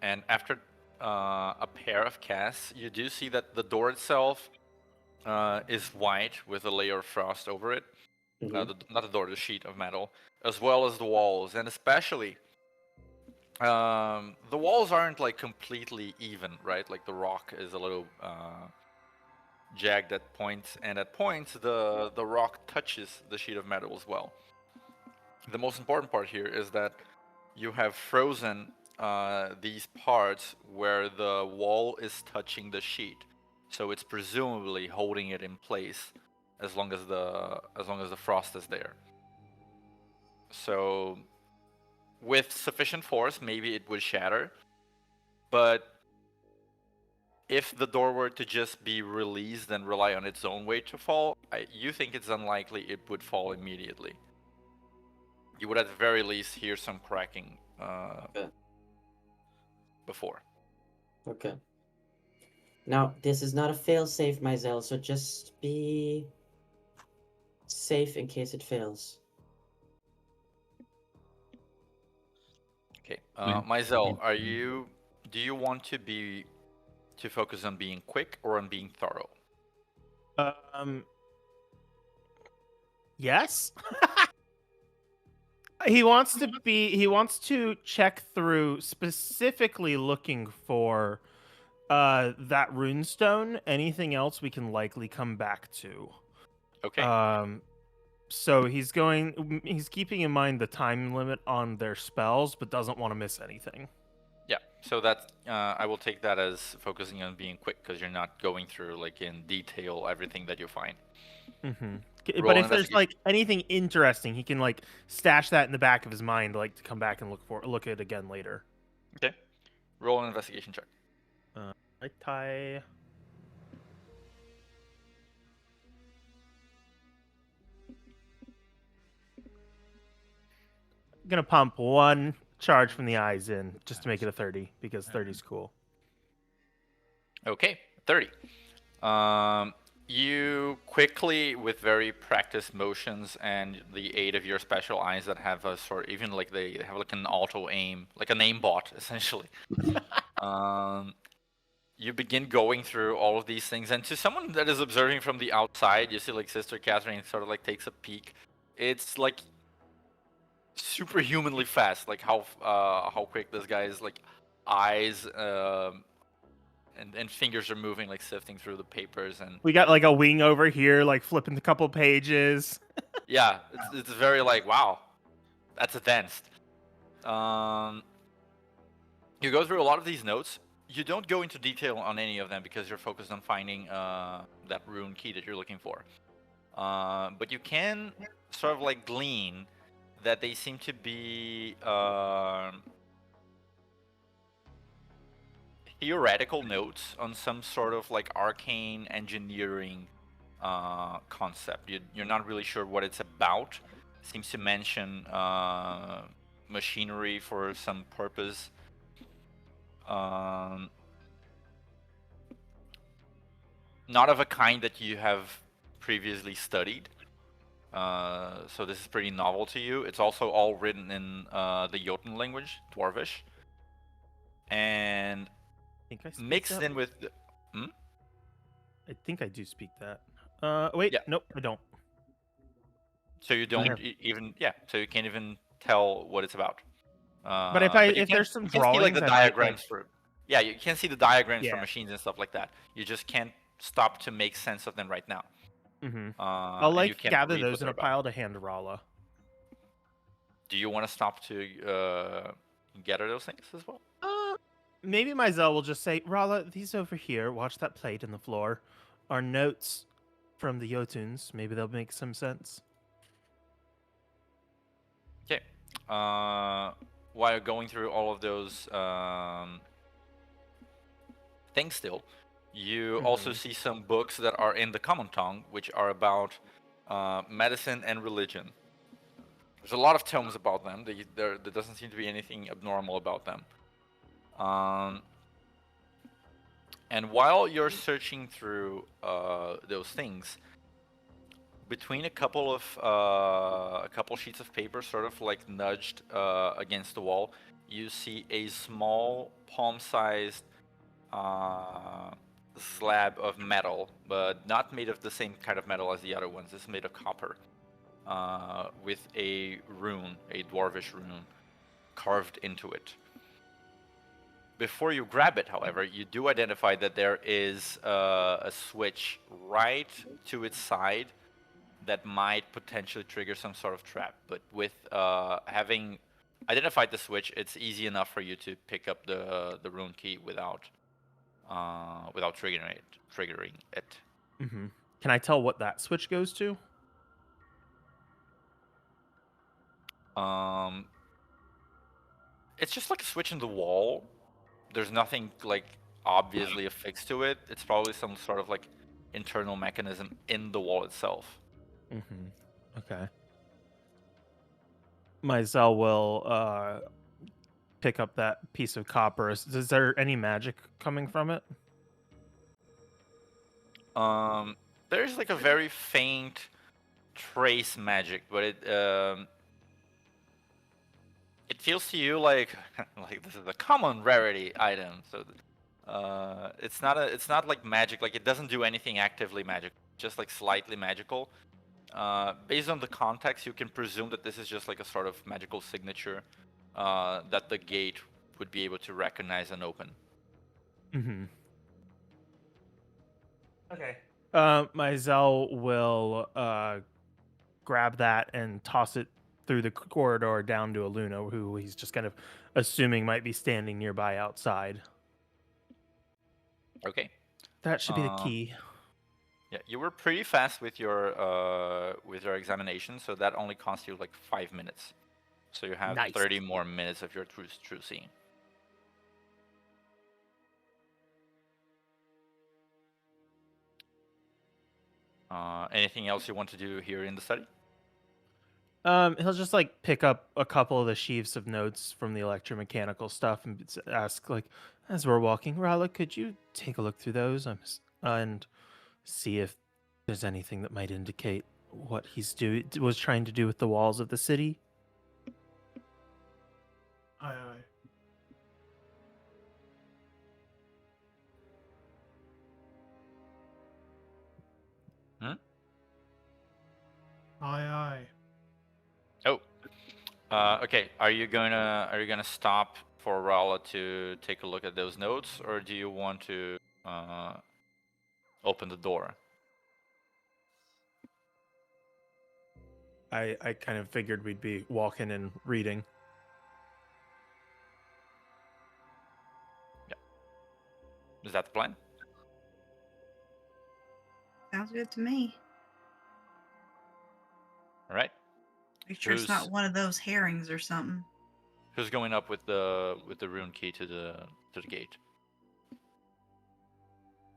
And after a pair of casts, you do see that the door itself is white with a layer of frost over it. Not the door, the sheet of metal, as well as the walls, and especially the walls aren't like completely even, right? Like the rock is a little jagged at points, and at points the rock touches the sheet of metal as well. The most important part here is that you have frozen these parts where the wall is touching the sheet, so it's presumably holding it in place as long as the frost is there. So with sufficient force, maybe it would shatter, but if the door were to just be released and rely on its own weight to fall, you think it's unlikely it would fall immediately. You would at the very least hear some cracking before. Okay. Now, this is not a fail-safe, Mizell, so just be safe in case it fails. Okay. Mizell, do you want to focus on being quick or on being thorough? Yes. He wants to check through, specifically looking for that runestone. Anything else we can likely come back to. Okay. So he's keeping in mind the time limit on their spells, but doesn't want to miss anything. Yeah. So that's I will take that as focusing on being quick because you're not going through like in detail everything that you find. Mm-hmm. Roll But an if there's investigation. like anything interesting, he can like stash that in the back of his mind, like to come back and look at it again later. Okay. Roll an investigation check. Like tie. Gonna pump one charge from the eyes in just to make it a 30 because 30 is cool. Okay, 30. You quickly, with very practiced motions and the aid of your special eyes that have a sort, even like they have like an auto aim, like an aimbot essentially. You begin going through all of these things, and to someone that is observing from the outside, you see like Sister Catherine sort of like takes a peek. It's like superhumanly fast, like how quick this guy's like eyes and fingers are moving, like sifting through the papers, and We got like a wing over here, like flipping a couple pages. yeah, it's very like wow, that's advanced. You go through a lot of these notes. You don't go into detail on any of them because you're focused on finding that rune key that you're looking for. But you can sort of like glean that they seem to be theoretical notes on some sort of like arcane engineering concept. You're not really sure what it's about. It seems to mention machinery for some purpose. Not of a kind that you have previously studied. So this is pretty novel to you. It's also all written in the Jotun language, Dwarvish. And I think I speak mixed that. in with... I think I do speak that. Wait, Yeah. nope, I don't. So you don't even... Yeah, so you can't even tell what it's about. But if there's some you can see like drawings, the I might, diagrams for... Yeah, you can see the diagrams for Yeah. machines and stuff like that. You just can't stop to make sense of them right now. Mm-hmm. And I'll you like can't gather read what those in they're a about. pile to hand to Rala. Do you want to stop to gather those things as well? Maybe Mizell will just say, Rala, these over here, watch that plate in the floor, are notes from the Jotuns. Maybe they'll make some sense. Okay. While you're going through all of those things still, you also see some books that are in the common tongue, which are about medicine and religion. There's a lot of tomes about them. There doesn't seem to be anything abnormal about them. And while you're searching through those things, between a couple sheets of paper, sort of like nudged against the wall, you see a small palm-sized slab of metal, but not made of the same kind of metal as the other ones. It's made of copper, with a rune, a dwarvish rune, carved into it. Before you grab it, however, you do identify that there is a switch right to its side that might potentially trigger some sort of trap. But with having identified the switch, it's easy enough for you to pick up the rune key without triggering it. Mm-hmm. Can I tell what that switch goes to? It's just like a switch in the wall. There's nothing like obviously affixed to it. It's probably some sort of like internal mechanism in the wall itself. Mm-hmm. Okay. Mizell will pick up that piece of copper. Is there any magic coming from it? There's like a very faint trace magic, but it feels to you like this is a common rarity item. So it's not like magic. Like it doesn't do anything actively magic. Just like slightly magical. based on the context, you can presume that this is just like a sort of magical signature that the gate would be able to recognize and open. Mm-hmm. Okay. Myzel will grab that and toss it through the corridor down to Aluna, who he's just kind of assuming might be standing nearby outside. Okay. That should be the key. Yeah, you were pretty fast with your examination, so that only cost you like 5 minutes. So you have Nice. 30 more minutes of your true seeing. Anything else you want to do here in the study? He'll just like pick up a couple of the sheaves of notes from the electromechanical stuff and ask, like, as we're walking, Rala, could you take a look through those and see if there's anything that might indicate what he's was trying to do with the walls of the city? Aye, aye. Hmm? Aye, aye. Oh, okay. Are you gonna stop for Rala to take a look at those notes, or do you want to open the door? I kind of figured we'd be walking and reading. Yeah. Is that the plan? Sounds good to me. All right. Make sure it's not one of those herrings or something. Who's going up with the rune key to the gate?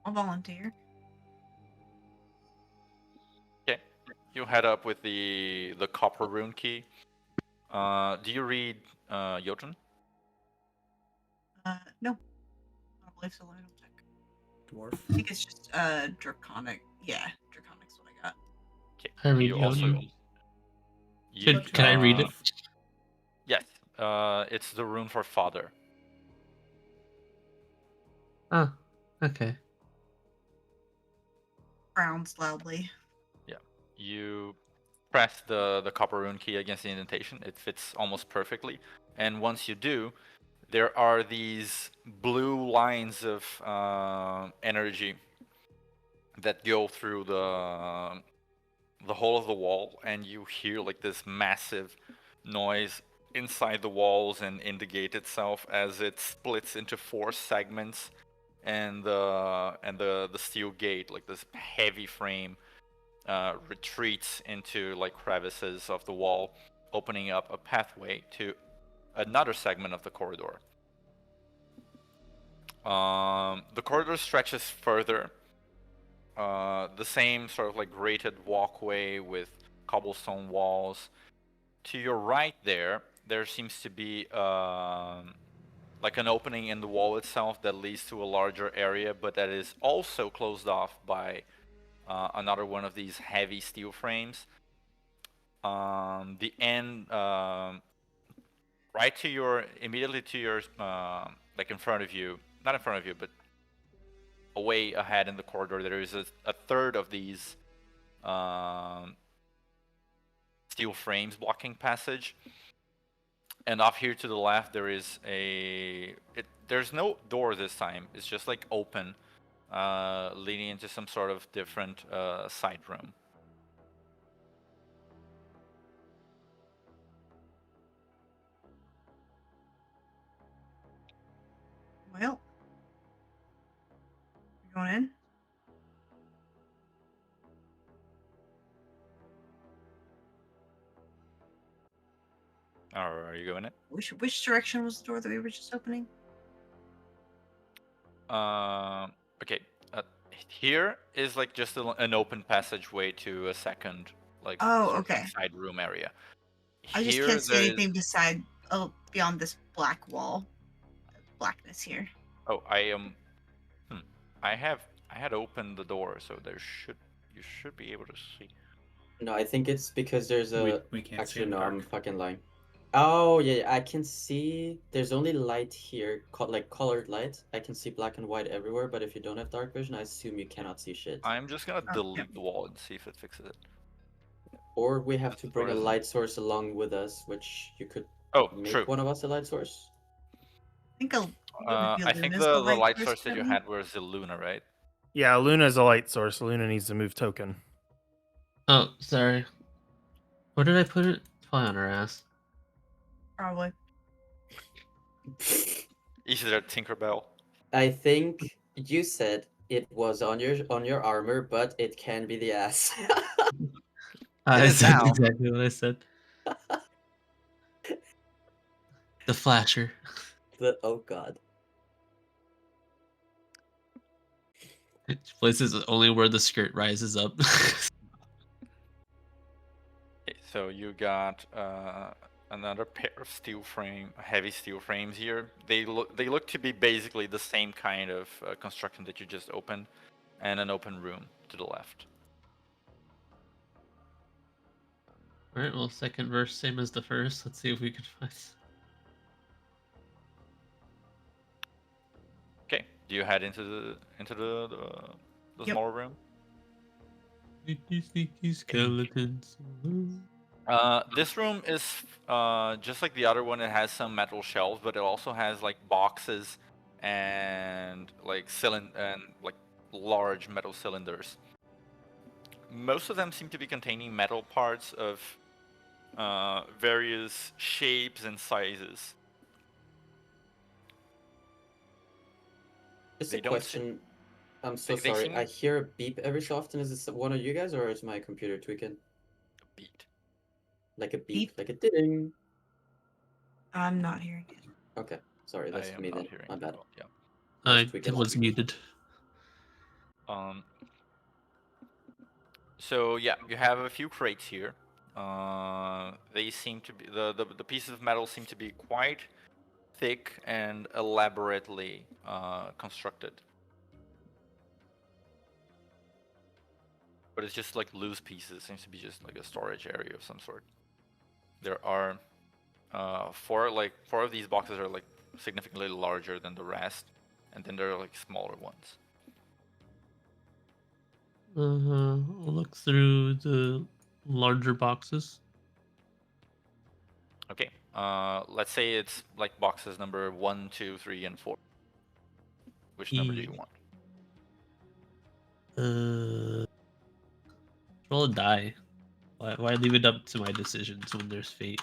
I'll volunteer. Okay. You head up with the copper rune key. Do you read Jotun? No. I don't believe so. Let me double check. Dwarf. I think it's just draconic. Yeah, draconic's what I got. Okay. I read You also. Jotun. You, Can I read it? Yes. It's the rune for father. Oh, okay. Frowns loudly. Yeah. You press the copper rune key against the indentation. It fits almost perfectly. And once you do, there are these blue lines of energy that go through the whole of the wall, and you hear like this massive noise inside the walls and in the gate itself as it splits into 4 segments, and the steel gate, like this heavy frame, retreats into like crevices of the wall, opening up a pathway to another segment of the corridor. The corridor stretches further. The same sort of like grated walkway with cobblestone walls. To your right there seems to be like an opening in the wall itself that leads to a larger area, but that is also closed off by another one of these heavy steel frames. The end, right to your, immediately to your, like in front of you, not in front of you, but away ahead in the corridor, there is a third of these steel frames blocking passage. And off here to the left, there is there's no door this time. It's just like open, leading into some sort of different side room. Well, you going in? Or are you going in? Which direction was the door that we were just opening? Okay. Here is like just an open passageway to a second, like, Oh, sort of okay. like side room area. I just Here can't see there is- anything beyond this black wall. Blackness here. Oh, I am. I had opened the door, so you should be able to see. No, I think it's because there's a. We can't see Actually, in the no, I'm dark. fucking lying. Oh yeah, I can see. There's only light here, like colored light. I can see black and white everywhere. But if you don't have dark vision, I assume you cannot see shit. I'm just gonna Oh, delete yep. the wall and see if it fixes it. Or we have to Or bring a is it- light source along with us, which you could Oh, make true. one of us a light source. I think it would be I think Luna's the light light source, source that you Kevin. had was the Luna, right? Yeah, Luna's a light source. Luna needs to move token. Oh, sorry. Where did I put it? It's probably on her ass. Probably. Easy there, Tinkerbell. I think you said it was on your armor, but it can be the ass. I is said now. exactly what I said. The flasher. Oh god. Place is only where the skirt rises up. Okay, so you got another pair of heavy steel frames here. They look to be basically the same kind of construction that you just opened, and an open room to the left. Alright, well, second verse, same as the first. Let's see if we can find. Okay, do you head into the Yep. smaller room? Sneaky, sneaky skeletons. This room is just like the other one. It has some metal shelves, but it also has like boxes and like large metal cylinders. Most of them seem to be containing metal parts of various shapes and sizes. Just They a don't question. I'm so they sorry. seem- I hear a beep every so often. Is this one of you guys, or is my computer tweaking? Beat. Like a beep, Beep? like a ding. I'm not hearing it. Okay, sorry, I that's am me not then. hearing My it bad. as well. Yeah. I was I tweaking was mine. muted. So yeah, you have a few crates here. They seem to be the pieces of metal seem to be quite thick and elaborately constructed. But it's just like loose pieces. Seems to be just like a storage area of some sort. There are four of these boxes are like significantly larger than the rest, and then there are like smaller ones. I'll look through the larger boxes. Okay. Let's say it's like boxes number 1, 2, 3, and 4. Which number do you want? Roll a die. Why leave it up to my decisions when there's fate?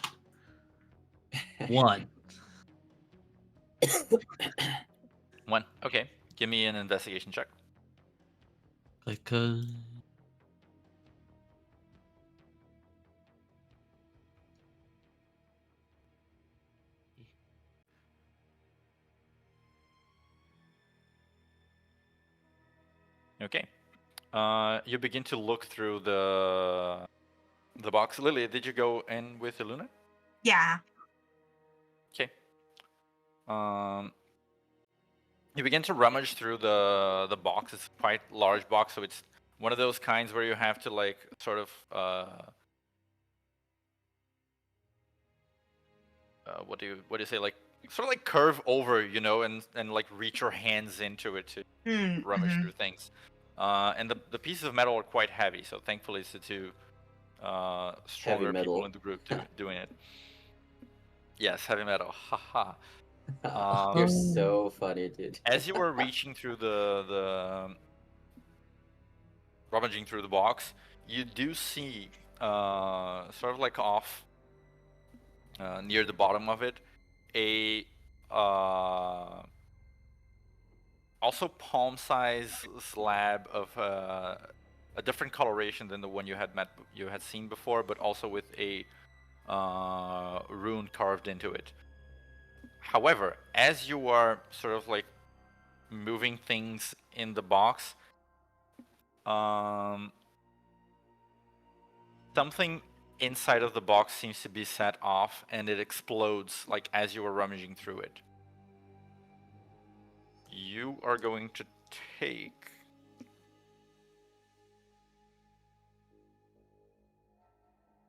1. 1. Okay. Give me an investigation check. Like Okay. You begin to look through the box. Lily, did you go in with Iluna? Yeah. Okay. You begin to rummage through the box. It's a quite large box, so it's one of those kinds where you have to like sort of what do you say, like sort of like curve over, you know, and like reach your hands into it to rummage through things. And the pieces of metal are quite heavy, so thankfully it's the two stronger metal. people in the group doing it. Yes, heavy metal. Haha. You're so funny, dude. As you were reaching through the rummaging through the box, you do see sort of like off near the bottom of it a also palm-size slab of a different coloration than the one you had seen before, but also with a rune carved into it. However, as you are sort of like moving things in the box, something inside of the box seems to be set off, and it explodes like as you were rummaging through it. You are going to take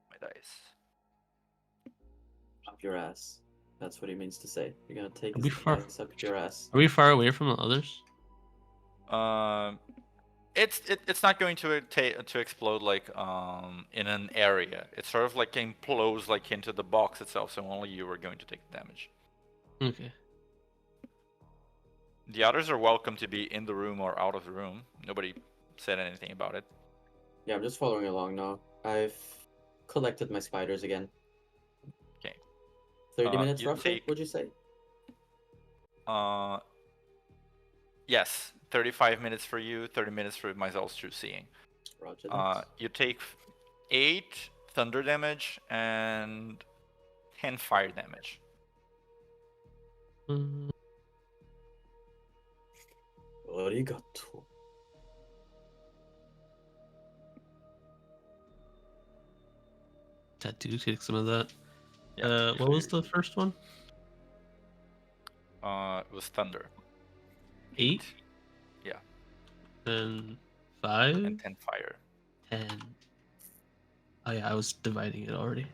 my dice. Up your ass. That's what he means to say. You're gonna take Are his we far- dice up your ass. Are we far away from the others? It's not going to explode like in an area. It's sort of like implodes like into the box itself, so only you are going to take damage. Okay. The others are welcome to be in the room or out of the room. Nobody said anything about it. Yeah, I'm just following along now. I've collected my spiders again. Okay. 30 minutes you roughly, take- would you say? Yes, 35 minutes for you, 30 minutes for myself through seeing. Roger that. You take 8 thunder damage and 10 fire damage. Arigato. Tattoo, take some of that. Yeah, What was the first one? it was thunder. 8? Yeah. And 5? And 10 fire. 10. Oh yeah, I was dividing it already.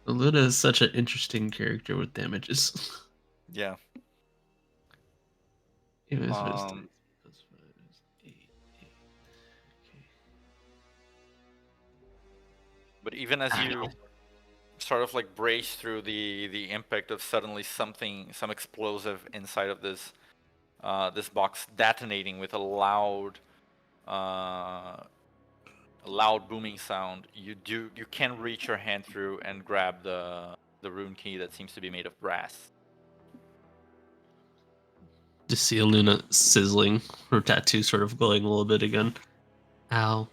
Luna is such an interesting character with damages. Yeah. Even if it's 3 plus 5 is 8. Okay. But even as you sort of like brace through the impact of suddenly some explosive inside of this this box detonating with a loud booming sound, you can reach your hand through and grab the rune key that seems to be made of brass. Just see Luna sizzling, her tattoo sort of glowing a little bit again. Ow.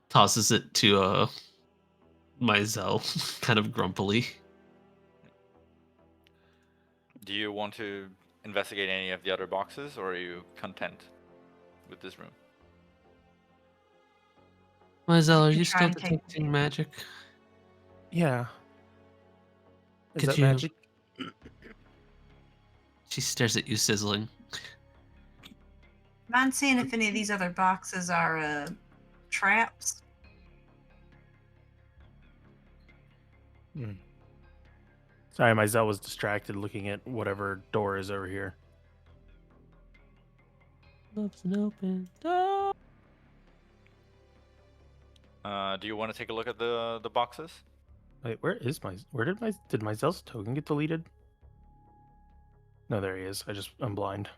Tosses it to Mizell, kind of grumpily. Do you want to investigate any of the other boxes, or are you content with this room? Mizell, are can you try still and take detecting magic? Yeah. Is Could that you- magic? She stares at you, sizzling. Mind seeing if any of these other boxes are traps? Sorry, my Zell was distracted looking at whatever door is over here. Love's an open door. Do you want to take a look at the boxes? Wait, did my Zell's token get deleted? No, there he is. I'm blind.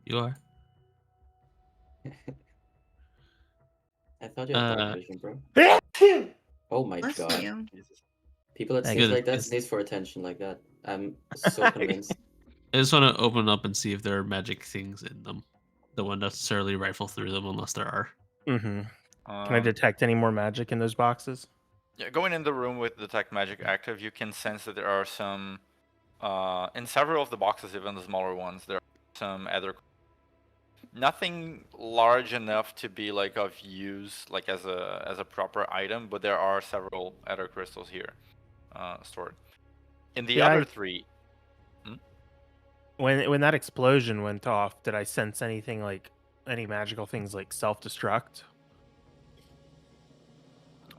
You are. I thought you had dark vision, bro. Oh my Bless god. you. People that Thank sneeze you. like that It's- sneeze for attention like that. I'm so convinced. I just want to open up and see if there are magic things in them. Don't want to necessarily rifle through them unless there are. Mm-hmm. Can I detect any more magic in those boxes? Yeah, going in the room with detect magic active, you can sense that there are some in several of the boxes, even the smaller ones, there are some other. Nothing large enough to be like of use, like as a proper item, but there are several other crystals here stored. In the Yeah, other three, When that explosion went off, did I sense anything like any magical things like self-destruct?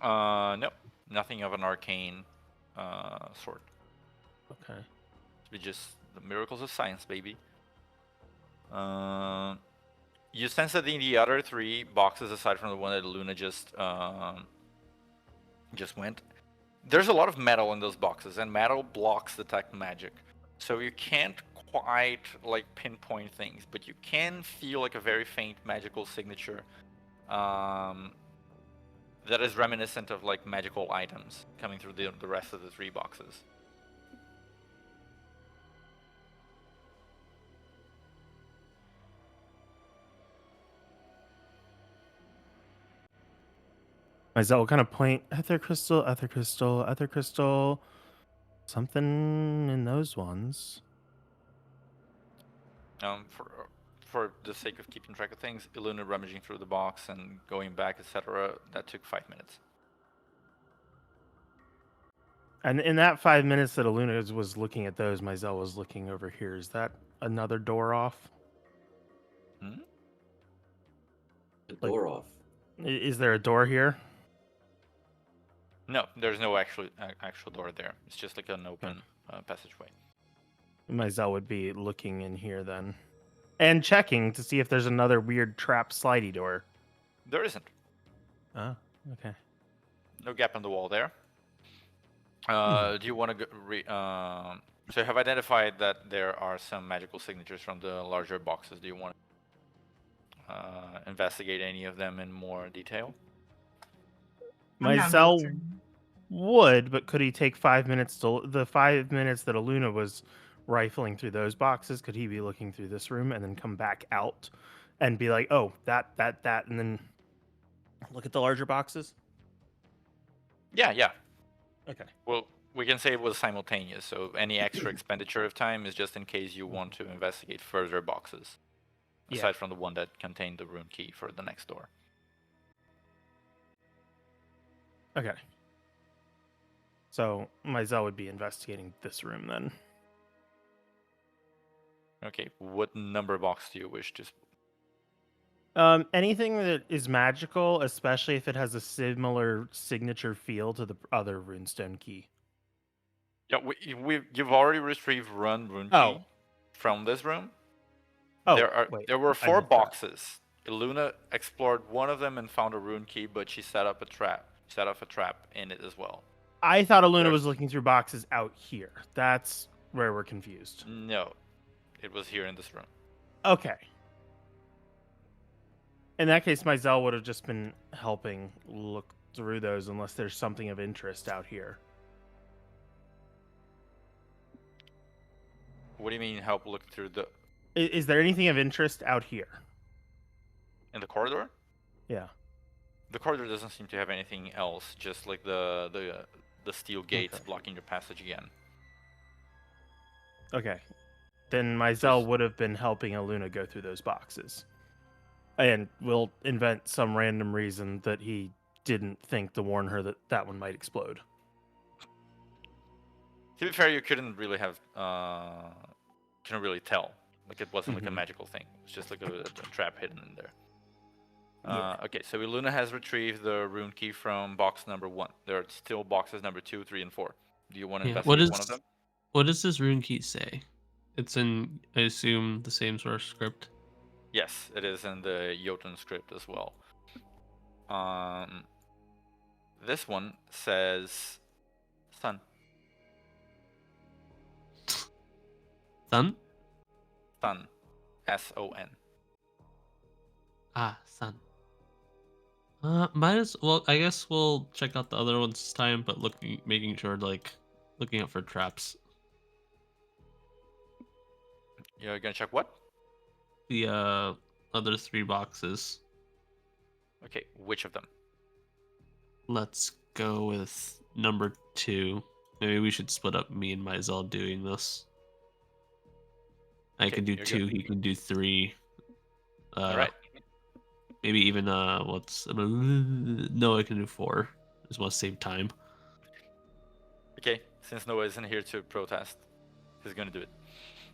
no, nothing of an arcane sort. Okay. It's just the miracles of science, baby. You sense that in the other three boxes, aside from the one that Luna just went, there's a lot of metal in those boxes, and metal blocks detect magic. So you can't quite like pinpoint things, but you can feel like a very faint magical signature that is reminiscent of like magical items coming through the rest of the three boxes. My Zell will kind of point ether crystal, something in those ones. For the sake of keeping track of things, Iluna rummaging through the box and going back, etc., that took 5 minutes. And in that 5 minutes that Iluna was looking at those, my Zell was looking over here. Is that another door off? The door off. Is there a door here? No, there's no actual door there. It's just like an open passageway. Myzel would be looking in here then. And checking to see if there's another weird trap slidey door. There isn't. Oh, okay. No gap in the wall there. Do you want to so you have identified that there are some magical signatures from the larger boxes. Do you want to investigate any of them in more detail? I'm down to Myzel look through. would, but could he take 5 minutes to the 5 minutes that Aluna was rifling through those boxes? Could he be looking through this room and then come back out and be like, oh, that, and then look at the larger boxes? Yeah. Okay. Well, we can say it was simultaneous, so any extra expenditure of time is just in case you want to investigate further boxes, aside from the one that contained the rune key for the next door. Okay. So Myzel would be investigating this room then. Okay, what number box do you wish to? Anything that is magical, especially if it has a similar signature feel to the other runestone key. Yeah, you've already retrieved rune key from this room. Oh, there were 4 boxes. Iluna explored one of them and found a rune key, but she set up a trap. Set off a trap in it as well. I thought Aluna was looking through boxes out here. That's where we're confused. No, it was here in this room. Okay. In that case, Myzel would have just been helping look through those unless there's something of interest out here. What do you mean help look through the... Is there anything of interest out here? In the corridor? Yeah. The corridor doesn't seem to have anything else, just like the steel gates blocking your passage again. Okay. Then Myzel would have been helping Aluna go through those boxes. And we'll invent some random reason that he didn't think to warn her that that one might explode. To be fair, you couldn't really have... couldn't really tell. Like, it wasn't like a magical thing. It was just like a trap hidden in there. Okay, so Iluna has retrieved the rune key from box number 1. There are still boxes number 2, 3, and 4. Do you want to investigate one of them? What does this rune key say? It's in, I assume, the same sort of script. Yes, it is in the Jotun script as well. This one says sun. Sun? Sun. S-O-N. Ah, sun. Might as well. I guess we'll check out the other ones this time, but making sure, looking out for traps. You're gonna check what? The other 3 boxes. Okay, which of them? Let's go with number 2. Maybe we should split up me and Myzel doing this. I can do 2. He can do 3. All right. Maybe even no, I can do 4. Just want to save time. Okay, since Noah isn't here to protest, he's gonna do it.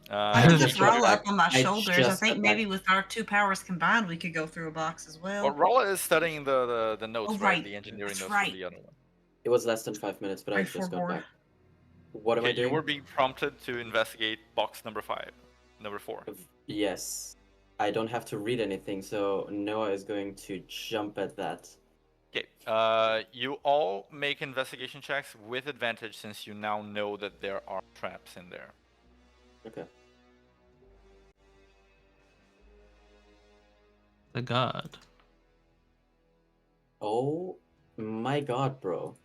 I can just roll up on my shoulders. I just think maybe with our 2 powers combined, we could go through a box as well. Well, Rolla is studying the notes, Oh, right? right. The engineering That's notes right. for the other one. It was less than 5 minutes, but I Right, just got forward. back. What am I Okay, doing? you were being prompted to investigate box number 4. Yes. I don't have to read anything, so Noah is going to jump at that. Okay, you all make investigation checks with advantage since you now know that there are traps in there. Okay. The god. Oh my god, bro.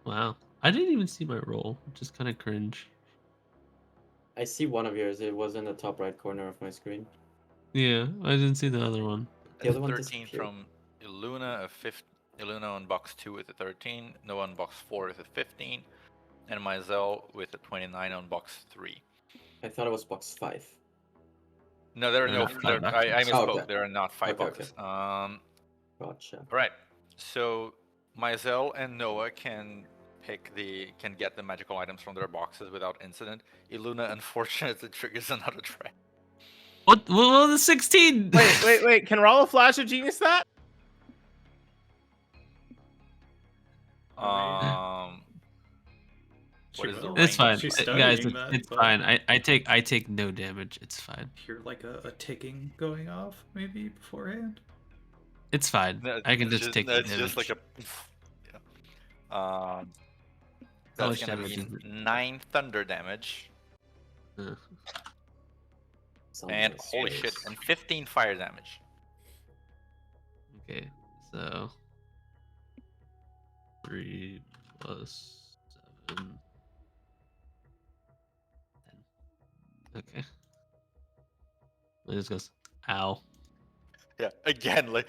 Wow. I didn't even see my roll, which is kind of cringe. I see one of yours. It was in the top right corner of my screen. Yeah, I didn't see the other one. The other one 13 disappeared. from Iluna, Iluna on box 2 with a 13, Noah on box 4 with a 15, and Myzel with a 29 on box 3. I thought it was box 5. No, there are They're no. not There, five I boxes. misspoke. Okay. There are not 5 Okay, boxes. Gotcha. All right. So Myzel and Noah can get the magical items from their boxes without incident. Iluna unfortunately triggers another trap. What? Well, the 16. Wait. Can Rollo Flash of Genius that? What is the will. range? It's fine, She's guys. studying that, It's but- fine. I take no damage. It's fine. Hear like a ticking going off maybe beforehand. It's fine. No, I can just take the it's just like damage. yeah. How That's much gonna damage be is it? 9 thunder damage, Sounds and like holy shit, space. and 15 fire damage. Okay, so 3 plus 7. 10. Okay. It just goes, ow. Yeah, again, like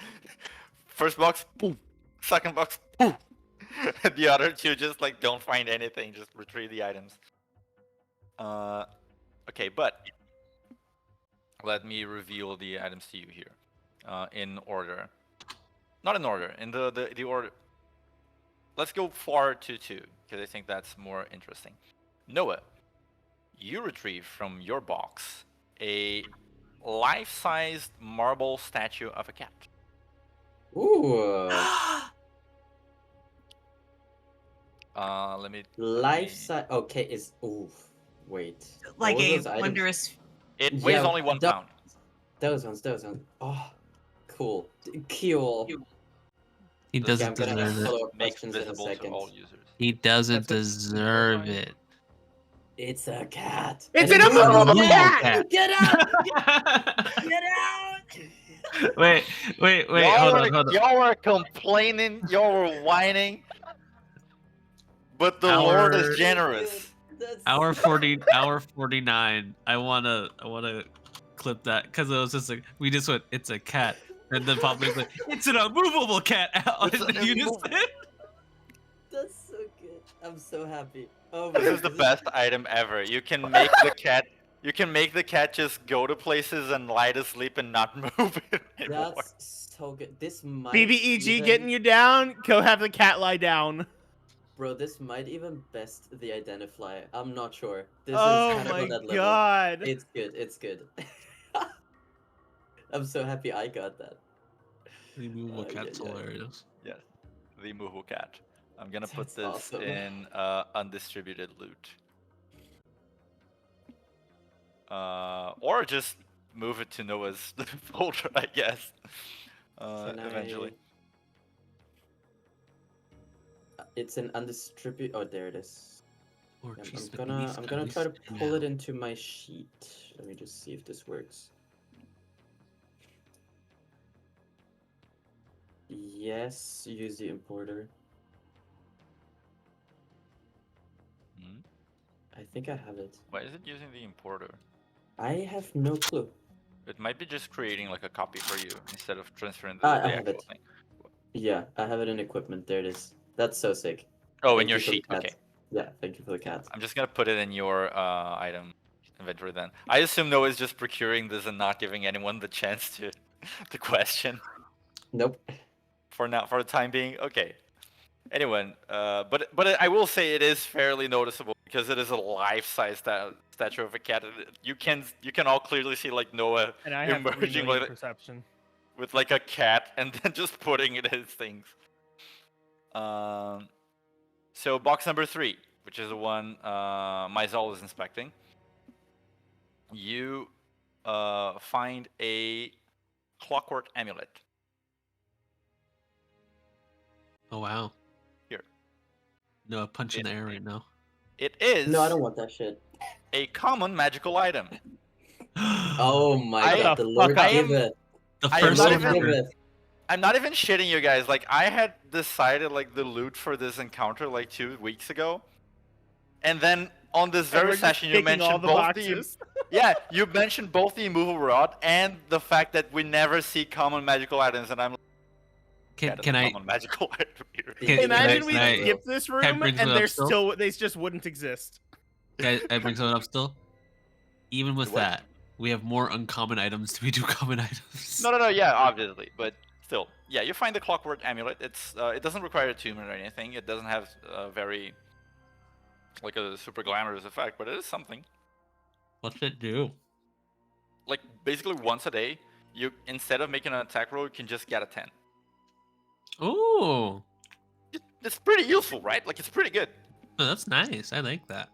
first box, boom. Second box, boom. The other two just like don't find anything, just retrieve the items. Okay, but let me reveal the items to you here, in order. Not in order, in the order. Let's go 4 to 2 because I think that's more interesting. Noah, you retrieve from your box a life-sized marble statue of a cat. Ooh, Let me. life size. Okay, is oof. Wait. Like all a those items- wondrous. It Yeah, weighs only 1 tho- pound. Those ones. Oh, cool. Cool. He This doesn't I'm gonna have deserve it. follow-up Makes questions in a visible to second. all users. He doesn't That's deserve horrifying. it. It's a cat. It's And an it's a immovable cat! Get out! Get out! wait, hold on. Y'all were complaining, y'all were whining, but the Lord is Our- generous. That's Hour 49. I wanna clip that because it was just like we just went. It's a cat, and then Pop was like, "It's an immovable cat." It's And an then you just immovable- said, That's so good. I'm so happy. Oh my This is the God, best item ever. You can make the cat. You can make the cat just go to places and lie to sleep and not move it anymore. That's so good. This might BBEG even- getting you down. Go have the cat lie down. Bro, this might even best the Identify. I'm not sure. This Oh is kind of my on that level. god. It's good. It's good. I'm so happy I got that. "The immovable Yeah, cat's yeah. hilarious." Yes, the movable cat. I'm gonna put That's this awesome. in undistributed loot. Or just move it to Noah's folder, I guess. Can Eventually. It's an undistributed. Oh, there it is. Or I'm cheese I'm gonna try to pull it into my sheet. Let me just see if this works. Yes, use the importer. Hmm? I think I have it. Why is it using the importer? I have no clue. It might be just creating like a copy for you instead of transferring the, I the have actual it. thing. Yeah, I have it in equipment. There it is. That's so sick. Oh, in Thank your you for the sheet. cat. Okay. Yeah, thank you for the cat. I'm just gonna put it in your item inventory then. I assume Noah's just procuring this and not giving anyone the chance to to question. Nope. For now, for the time being. Okay. Anyway, but I will say it is fairly noticeable because it is a life-size statue of a cat. You can all clearly see like Noah And I have 3 emerging million like perception. with like a cat and then just putting it in his things. So box number 3, which is the one Maisel is inspecting. You find a clockwork amulet. Oh wow. Here. No, a punch in the air right now. It is No, I don't want that shit. a common magical item. Oh my I- god, the the Lord fuck up. giveth. The I am first not Lord even- giveth. I'm not even shitting you guys. Like I had decided like the loot for this encounter like 2 weeks ago, and then on this And very we're just session you picking all mentioned the both boxes. yeah, you mentioned both the immovable rod and the fact that we never see common magical items, and I'm like, Can, "That's can a I? common magical item here." Can- Imagine can I- we skip this room bring and something they're up still? still they just wouldn't exist. Can I bring something up still? Even with What? that, we have more uncommon items than we do common items. No, yeah, obviously, but still, yeah, you find the clockwork amulet. It's it doesn't require attunement or anything. It doesn't have very like a super glamorous effect, but it is something. What's it do? Like basically once a day, you instead of making an attack roll, you can just get a 10. Oh, it's pretty useful, right? Like it's pretty good. Oh, that's nice. I like that.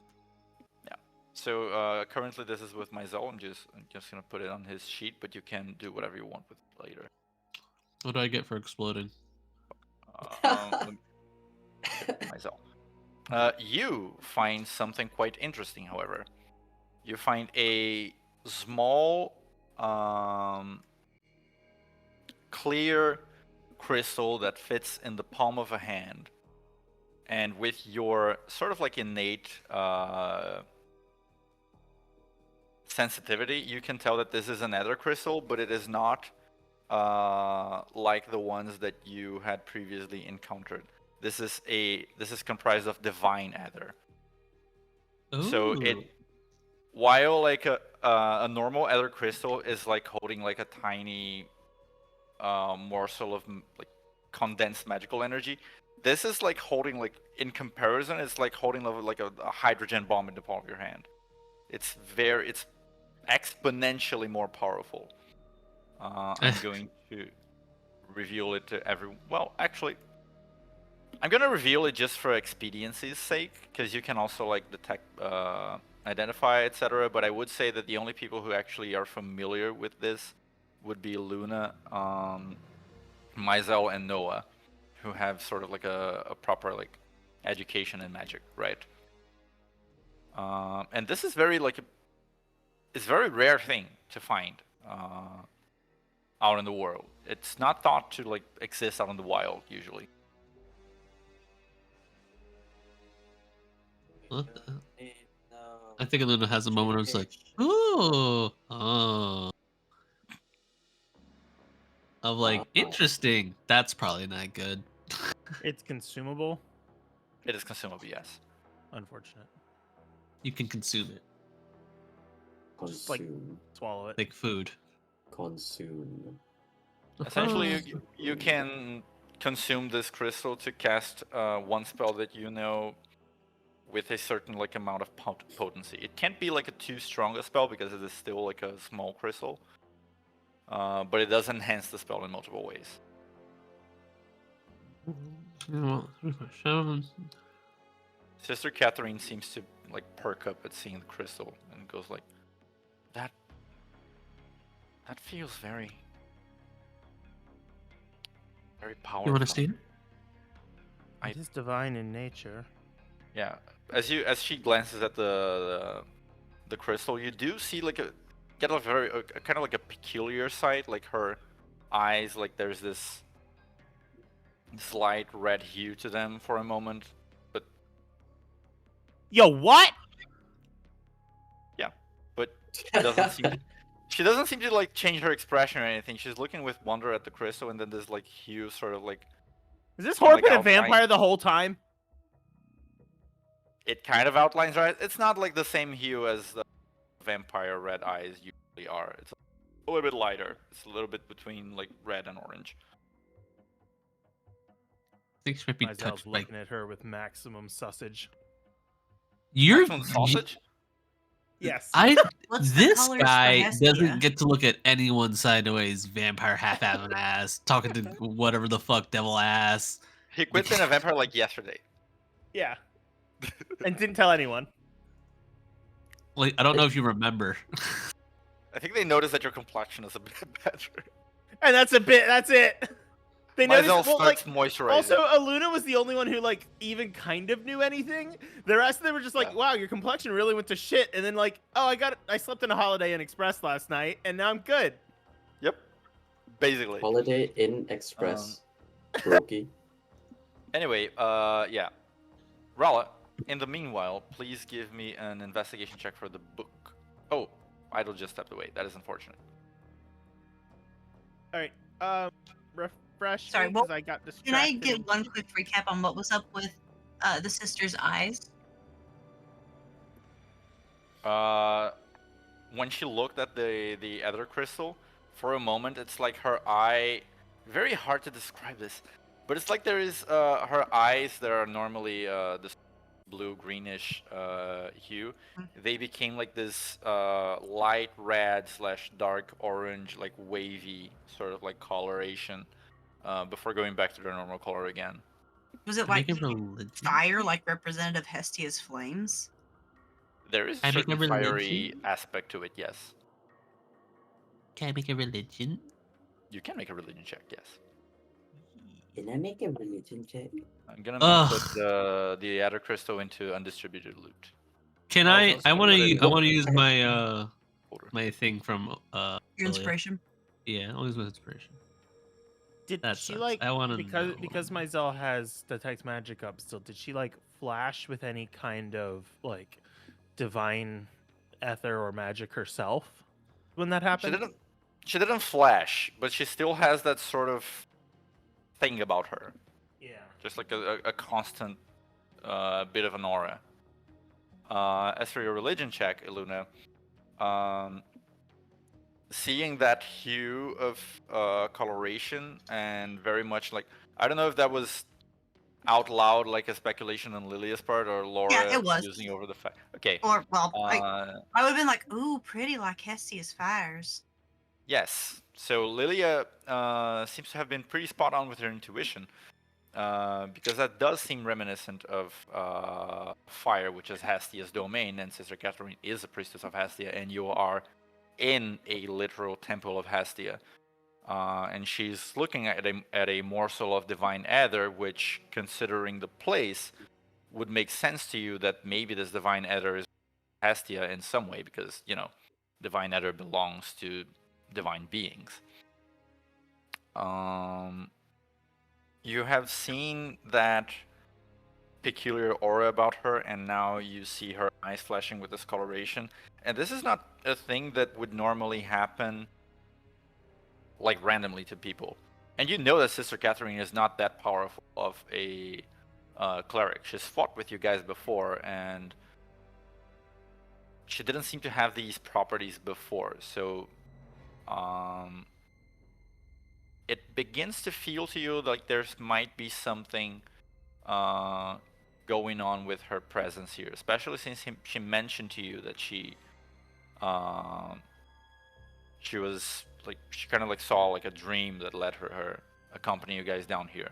So currently this is with Myzel. I'm just gonna put it on his sheet, but you can do whatever you want with it later. What do I get for exploding? Myzel. You find something quite interesting, however. You find a small, clear crystal that fits in the palm of a hand. And with your sort of like innate sensitivity, you can tell that this is a nether crystal, but it is not like the ones that you had previously encountered. This is comprised of divine ether. So Ooh. while like a normal ether crystal is like holding like a tiny morsel of like condensed magical energy, this is like holding, like in comparison, it's like holding like a hydrogen bomb in the palm of your hand. It's exponentially more powerful. I'm going to reveal it to everyone. Well, actually, I'm gonna reveal it just for expediency's sake, because you can also like detect, identify, etc. But I would say that the only people who actually are familiar with this would be Luna, Myzel, and Noah, who have sort of like a proper like education in magic, right? And this is very like it's a very rare thing to find out in the world. It's not thought to like exist out in the wild usually. What the? I think Luna has a moment where it's like, ooh, oh. Of like, interesting. That's probably not good. It's consumable. It is consumable, yes. Unfortunate. You can consume it Just like swallow it. like food. Consume. Essentially, you can consume this crystal to cast one spell that you know with a certain like amount of potency. It can't be like a too strong a spell because it is still like a small crystal, but it does enhance the spell in multiple ways. Sister Catherine seems to like perk up at seeing the crystal and goes like, that feels very powerful. You want to see it? It is divine in nature. Yeah, as she glances at the crystal, you do see like a kind of like a peculiar sight. Like her eyes, like there's this slight red hue to them for a moment, but Yo, what? yeah, but she doesn't seem to like change her expression or anything. She's looking with wonder at the crystal, and then this like hue sort of like, Is this Kinda whore like been a outline. vampire the whole time? it kind of outlines, right? It's not like the same hue as the vampire red eyes usually are. It's a little bit lighter. It's a little bit between like red and orange. I think she might be Myself touched by looking at her with maximum sausage. you're. Maximum sausage? Yes. What's the This colors for guy Hestia? doesn't get to look at anyone sideways. Vampire half-assed ass talking to whatever the fuck devil ass. He quit being a vampire like yesterday. Yeah. And didn't tell anyone. Like I don't know if you remember. I think they noticed that your complexion is a bit better. And that's a bit. That's it. They noticed. Myself Well, like, starts moisturizing. also, Aluna was the only one who like even kind of knew anything. The rest of them were just like, Yeah. "Wow, your complexion really went to shit." And then like, "Oh, I slept in a Holiday Inn Express last night, and now I'm good." Yep. Basically. Holiday Inn Express. Brokey. Anyway, yeah. Rala, in the meanwhile, please give me an investigation check for the book. Oh, Idle just stepped away. That is unfortunate. All right. Refresh. Sorry, me, what- 'cause I got Can distracted. I get one quick recap on what was up with the sister's eyes? When she looked at the other crystal, for a moment, it's like her eye. Very hard to describe this, but it's like there is her eyes that are normally this blue greenish hue. They became like this light red / dark orange, like wavy sort of like coloration, before going back to their normal color again. Was it Can I like make a religion? fire, like representative Hestia's flames? There is a Can I make a certain fiery religion? aspect to it, yes. Can I make a religion? You can make a religion check, yes. Can I make a religion check? I'm gonna put Ugh. the other crystal into undistributed loot. Can I was I? also I gonna want put it to. in I want to use I- my folder. my thing from Your Lilia. inspiration? Yeah, I'll use my inspiration. Did That she sucks. like I want to because my Zell has detect magic up still? Did she like flash with any kind of like divine ether or magic herself when that She happened? didn't flash, but she still has that sort of thing about her. Yeah. Just like a constant bit of an aura. As for your religion check, Iluna, seeing that hue of coloration and very much like, I don't know if that was out loud like a speculation on Lilia's part or Laura Yeah, it was. using over the fact. Okay. Or, well, Uh, I would have been like, ooh, pretty like Hestia's fires. yes. So Lilia seems to have been pretty spot on with her intuition. Because that does seem reminiscent of fire, which is Hestia's domain, and Sister Catherine is a priestess of Hestia, and you are in a literal temple of Hestia. And she's looking at a morsel of divine ether, which, considering the place, would make sense to you that maybe this divine ether is Hestia in some way, because, you know, divine ether belongs to divine beings. You have seen that peculiar aura about her, and now you see her eyes flashing with discoloration. And this is not a thing that would normally happen like randomly to people. And you know that Sister Catherine is not that powerful of a cleric. She's fought with you guys before, and she didn't seem to have these properties before. So it begins to feel to you like there might be something going on with her presence here, especially since she mentioned to you that she was like, she kind of like saw like a dream that let her accompany you guys down here.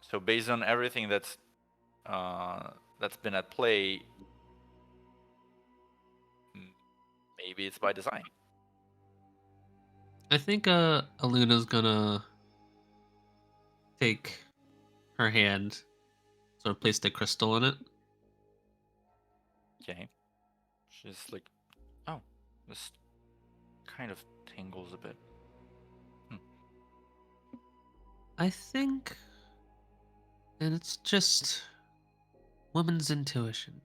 So based on everything that's been at play, maybe it's by design. I think Aluna's gonna take her hand, sort of place the crystal in it. Okay. She's like, oh, this kind of tingles a bit. I think, and it's just woman's intuition.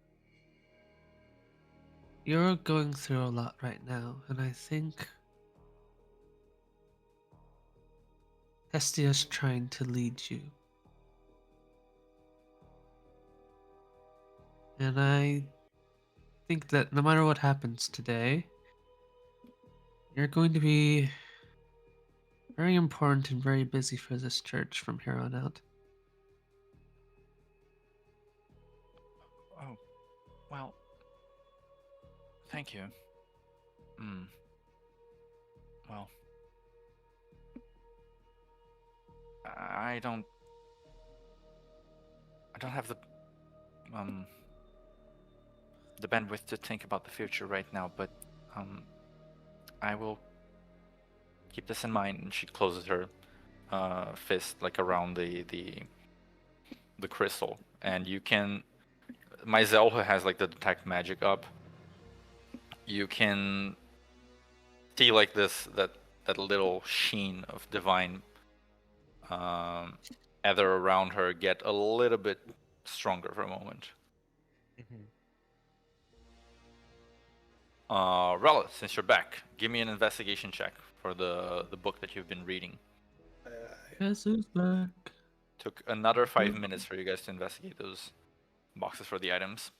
You're going through a lot right now, and I think Hestia's trying to lead you. And I think that no matter what happens today, you're going to be very important and very busy for this church from here on out. Oh, well, thank you. Well, I don't have the bandwidth to think about the future right now, but I will keep this in mind. And she closes her fist like around the crystal, and you can. Myzel, who has like the detect magic up, you can see like that little sheen of divine ether around her get a little bit stronger for a moment. Rella, since you're back, give me an investigation check for the book that you've been reading. Guess who's back? Took another 5 minutes for you guys to investigate those boxes for the items.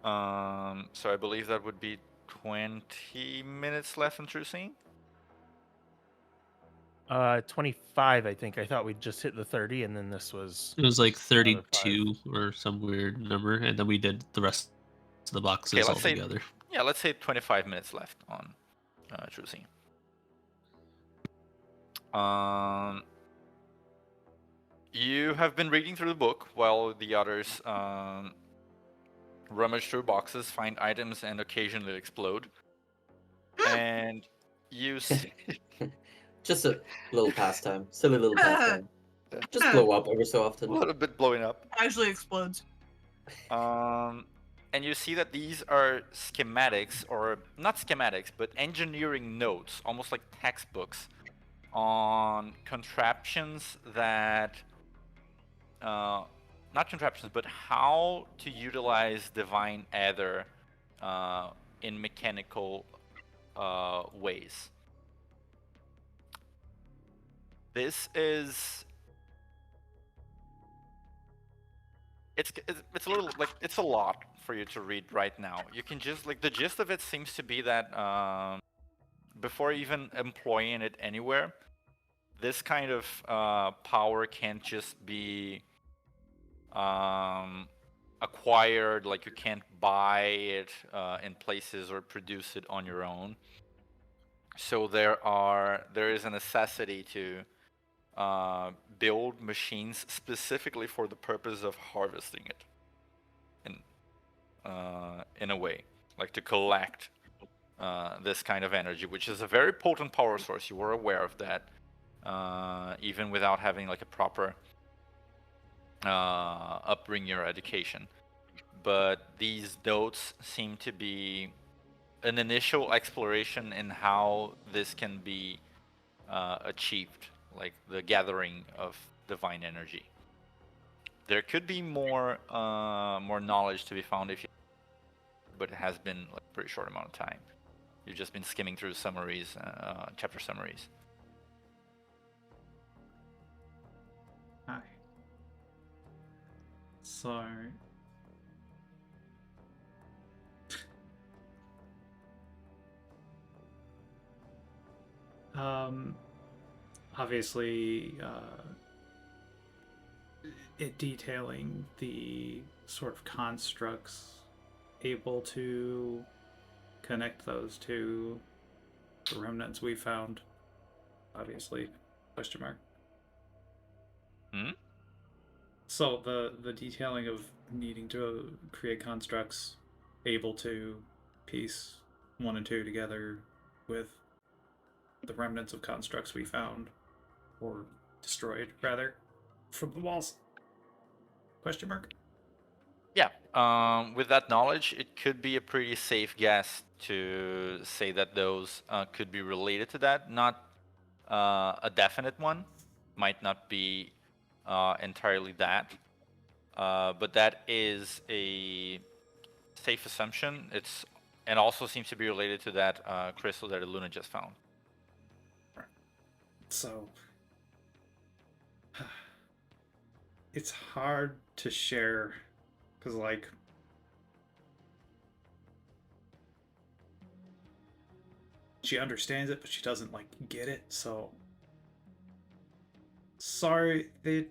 So I believe that would be 20 minutes left in True Seeing. 25, I think. I thought we'd just hit the 30, and then this was. It was like another 32 or some weird number, and then we did the rest of the boxes all let's say together. Yeah, let's say 25 minutes left on True Seeing. You have been reading through the book while the others rummage through boxes, find items, and occasionally explode. And you see... Just a little pastime. Silly little pastime. Just blow up every so a often. little bit blowing up. Actually explodes. And you see that these are schematics, or not schematics, but engineering notes, almost like textbooks, on contraptions that, not contraptions, but how to utilize divine ether in mechanical ways. This is... It's a little, like, it's a lot for you to read right now. You can just, like, the gist of it seems to be that before even employing it anywhere, this kind of power can't just be acquired, like you can't buy it in places or produce it on your own. So there is a necessity to build machines specifically for the purpose of harvesting it, in a way, like to collect this kind of energy, which is a very potent power source. You were aware of that, even without having like a proper upbringing or education. But these notes seem to be an initial exploration in how this can be achieved, like the gathering of divine energy. There could be more knowledge to be found if you, but it has been like a pretty short amount of time. You've just been skimming through summaries, chapter summaries. Hi. So obviously it detailing the sort of constructs able to connect those to the remnants we found, obviously, question mark. So the detailing of needing to create constructs able to piece 1 and 2 together with the remnants of constructs we found, or destroyed rather, from the walls, question mark. Yeah, with that knowledge, it could be a pretty safe guess to say that those could be related to that. Not a definite one, might not be entirely that, but that is a safe assumption. And also seems to be related to that crystal that Luna just found. So it's hard to share because, like, she understands it, but she doesn't like get it. So they're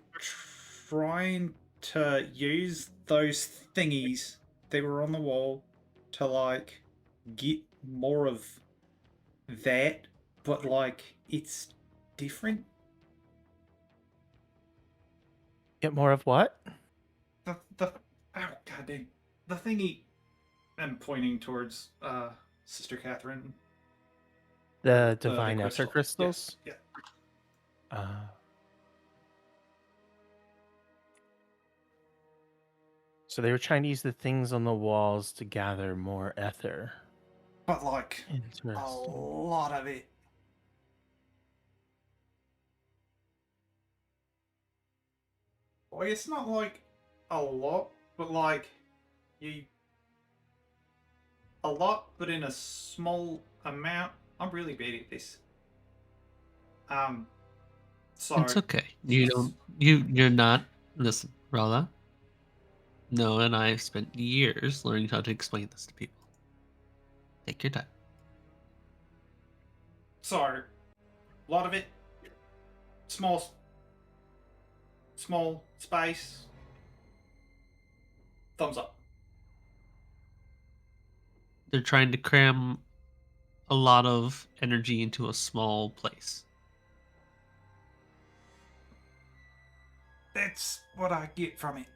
trying to use those thingies that were on the wall to like get more of that, but like it's different. Get more of what? The oh goddamn, the thingy. I'm pointing towards Sister Catherine. The divine crystal. ether crystals? Yes. Yeah. So they were trying to use the things on the walls to gather more ether. But like Interesting. a lot of it. Like it's not like a lot, but like a lot, but in a small amount. I'm really bad at this. Sorry. It's okay. You're not. Listen, Rala. Noah and I have spent years learning how to explain this to people. Take your time. Sorry. A lot of it. Small space. Thumbs up. They're trying to cram a lot of energy into a small place. That's what I get from it.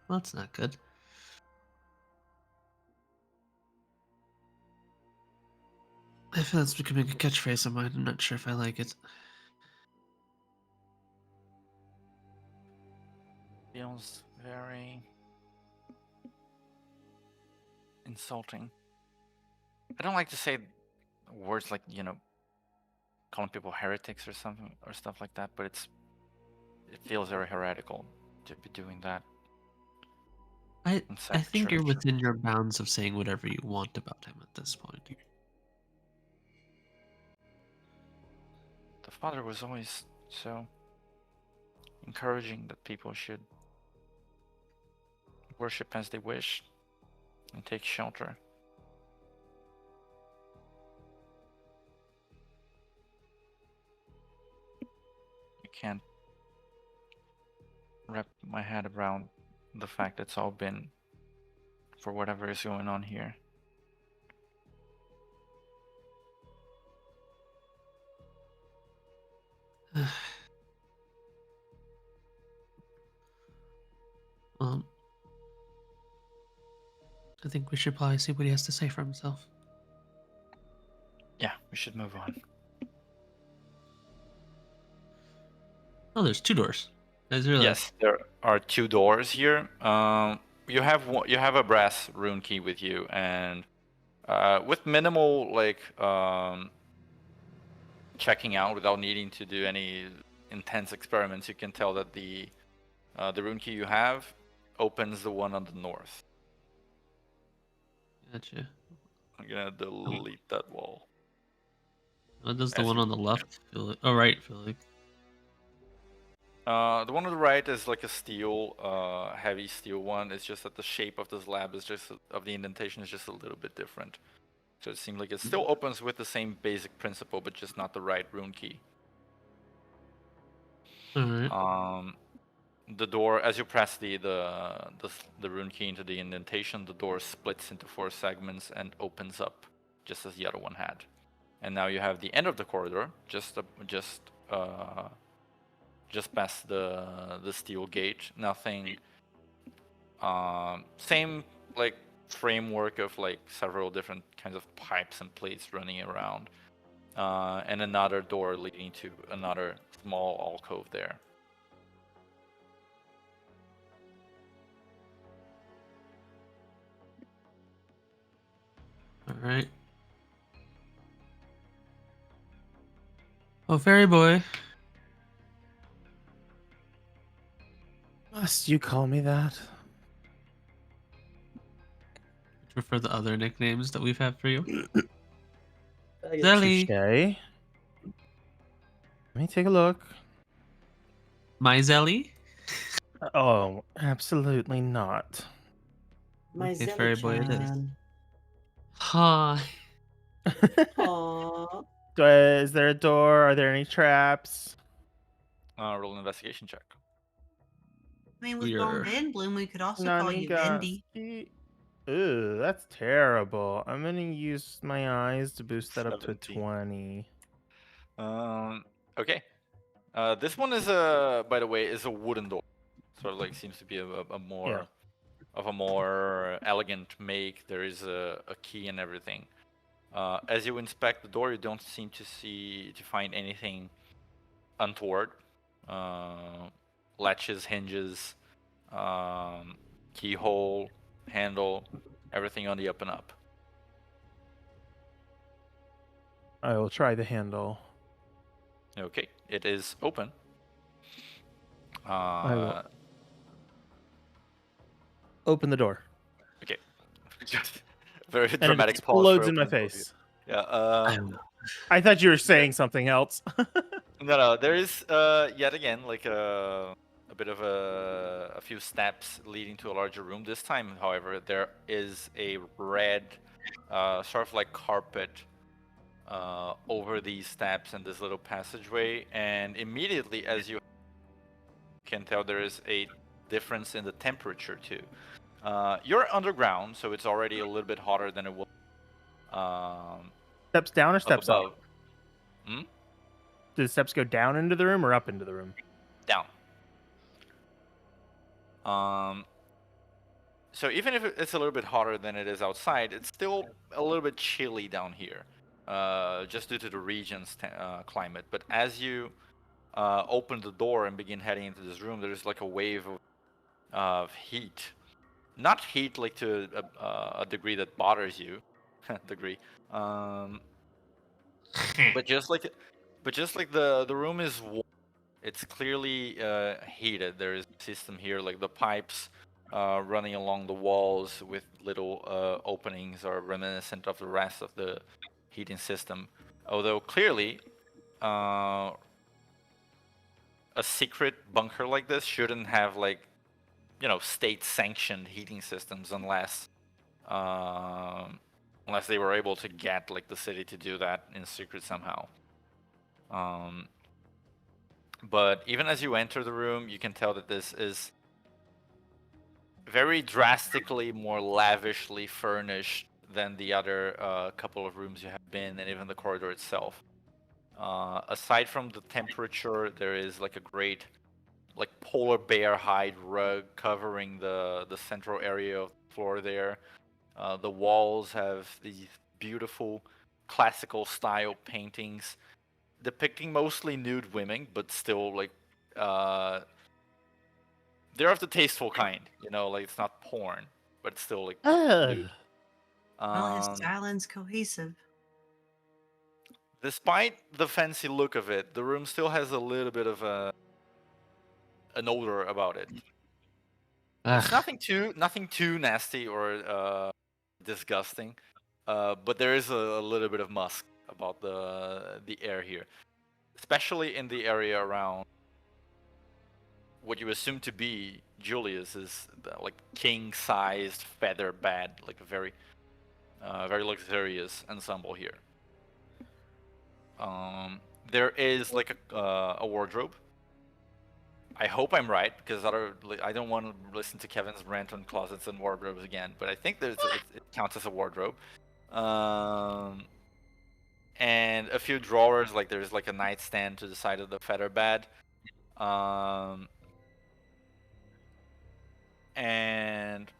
Well, that's not good. I feel that's becoming a catchphrase of mine. I'm not sure if I like it. Feels very insulting. I don't like to say words like, calling people heretics or something or stuff like that, but it feels very heretical to be doing that I inside the think you're church. within your bounds of saying whatever you want about him at this point. The father was always so encouraging that people should worship as they wish and take shelter. I can't wrap my head around the fact it's all been for whatever is going on here. I think we should probably see what he has to say for himself. Yeah, we should move on. Oh, there's 2 doors. Is there like... Yes, there are 2 doors here. You have a brass rune key with you, and with minimal checking out without needing to do any intense experiments, you can tell that the rune key you have opens the one on the north. Gotcha. I'm gonna delete that wall. What does the As one you- on the left feel like? Oh, right, feel like. The one on the right is like a steel, heavy steel one. It's just that the shape of the slab is of the indentation is just a little bit different. So it seems like it still opens with the same basic principle, but just not the right rune key. Alright. The door, as you press the rune key into the indentation, the door splits into 4 segments and opens up, just as the other one had. And now you have the end of the corridor, just past the steel gate. Nothing. Same framework of several different kinds of pipes and plates running around, and another door leading to another small alcove there. Alright. Oh, fairy boy. Must you call me that? Prefer the other nicknames that we've had for you. Touche. Zelly. Let me take a look. My Zelly? Oh, absolutely not. My Okay, fairy boy it is. Zelly-chan. Hi. Aww. Is there a door? Are there any traps? Roll an investigation check. I mean, with Bone Van Bloom, we could also call you Bendy. Ooh, that's terrible. I'm gonna use my eyes to boost that up to 17. 20. Okay. This one is by the way, is a wooden door. Sort of seems to be a more of a more elegant make. There is a key and everything. As you inspect the door, you don't seem to find anything untoward. Latches, hinges, keyhole, handle, everything on the up and up. I will try the handle. Okay, it is open. I will open the door. Okay. Very And dramatic it pause. explodes in my face. Yeah. I thought you were saying something else. No. There is yet again a bit of a few steps leading to a larger room. This time, however, there is a red sort of carpet over these steps and this little passageway, and immediately, as you can tell, there is a difference in the temperature too. You're underground, so it's already a little bit hotter than it was. Steps down or steps above. up? Do the steps go down into the room or up into the room? Down. So even if it's a little bit hotter than it is outside, it's still a little bit chilly down here, just due to the region's climate. But as you open the door and begin heading into this room, there's like a wave of heat. Not heat like to a degree that bothers you, degree. But just like the room is warm. It's clearly heated. There is a system here, like the pipes running along the walls with little openings are reminiscent of the rest of the heating system. Although clearly, a secret bunker like this shouldn't have like, state-sanctioned heating systems unless they were able to get like the city to do that in secret somehow. But even as you enter the room, you can tell that this is very drastically more lavishly furnished than the other couple of rooms you have been, and even the corridor itself. Aside from the temperature, there is like a great, like polar bear hide rug covering the central area of the floor there. The walls have these beautiful classical style paintings depicting mostly nude women, but still like they're of the tasteful kind, like it's not porn, but it's still like nude. Well, his styling's cohesive. Despite the fancy look of it, the room still has a little bit of an odor about it. It's nothing too nasty or disgusting, but there is a little bit of musk about the air here, especially in the area around what you assume to be Julius's like king-sized feather bed, like a very luxurious ensemble here. There is like a wardrobe. I hope I'm right, because I don't want to listen to Kevin's rant on closets and wardrobes again, but I think it counts as a wardrobe. And a few drawers, like there's like a nightstand to the side of the feather bed. And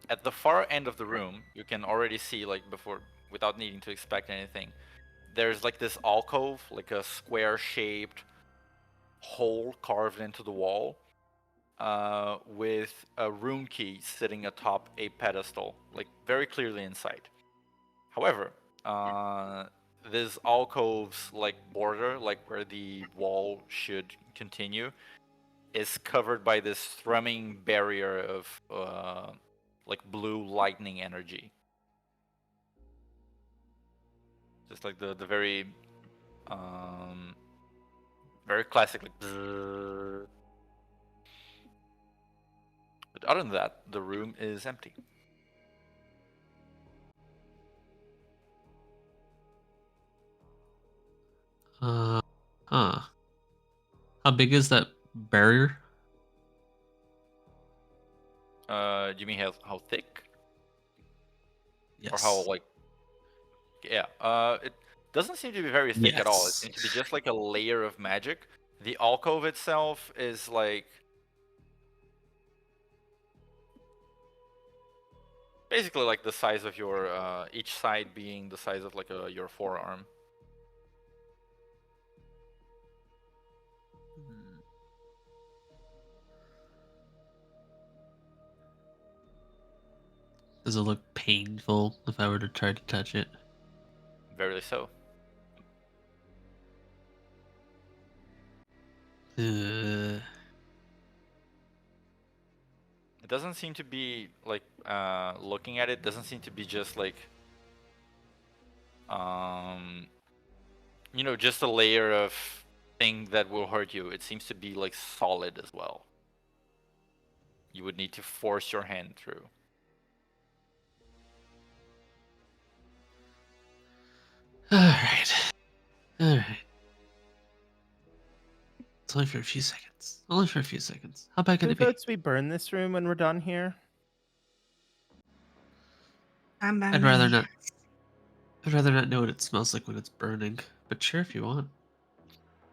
at the far end of the room, you can already see, like before, without needing to expect anything, there's like this alcove, like a square-shaped hole carved into the wall, with a room key sitting atop a pedestal, like very clearly in sight. However, this alcove's like border, like where the wall should continue, is covered by this thrumming barrier of like blue lightning energy. Just like the very very classic, like bzzz. But other than that, the room is empty. Huh. How big is that barrier? Do you mean how thick? Yes. Or how like? Yeah. It doesn't seem to be very thick at all. It seems to be just like a layer of magic. The alcove itself is like basically like the size of your each side being the size of like your forearm. Does it look painful if I were to try to touch it? Very so. Uh, It doesn't seem to be like looking at it doesn't seem to be just like just a layer of thing that will hurt you. It seems to be like solid as well. You would need to force your hand through. Alright. It's only for a few seconds. Only for a few seconds. How bad can Who it be? votes we burn this room when we're done here? I'd rather not. I'd rather not know what it smells like when it's burning. But sure, if you want.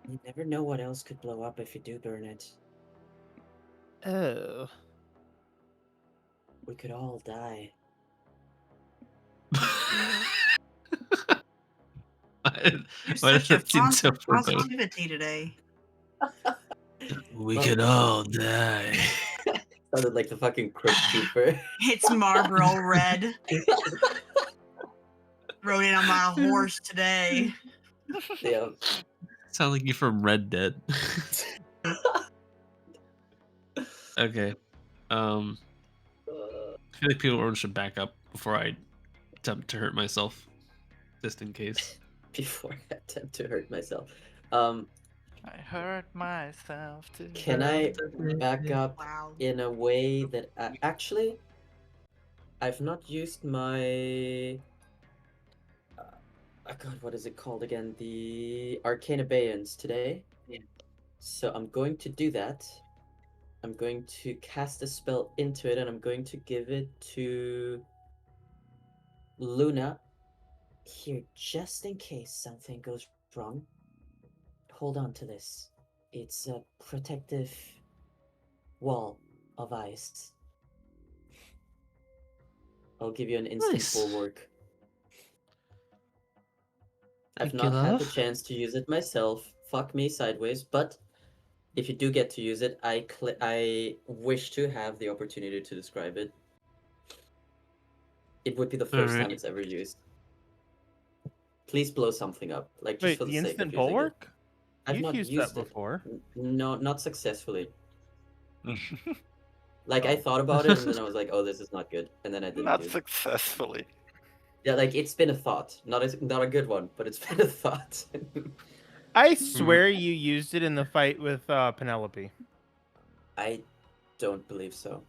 You never know what else could blow up if you do burn it. Oh. We could all die. You're Why does such a that seem font so of foreboding? positivity today. We Well- could all die. Sounded like the fucking Crypt Keeper. It's Marlboro Red. Rode in on my horse today. Yeah. Sound like you're from Red Dead. Okay. I feel like people should back up before I attempt to hurt myself, just in case. Before I attempt to hurt myself. Um, I hurt myself too. can I back up Wow. in a way that actually I've not used my God, what is it called again? The Arcane Abeyance today. So I'm going to do that. I'm going to cast a spell into it, and I'm going to give it to Luna here, just in case something goes wrong. Hold on to this. It's a protective wall of ice. I'll give you an instant Nice. bulwark. I've Thank you, not had the love. chance to use it myself. Fuck me sideways, but if you do get to use it, I wish to have the opportunity to describe it. It would be the first time Alright. it's ever used. Please blow something up, like just Wait, for the the sake instant of using it. bulwark? I've You've not used used that it. before. No, not successfully. Like I thought about it, and then I was like, "Oh, this is not good," and then I didn't Not do it. successfully. Yeah, like it's been a thought, not a good one, but it's been a thought. I swear you used it in the fight with Penelope. I don't believe so.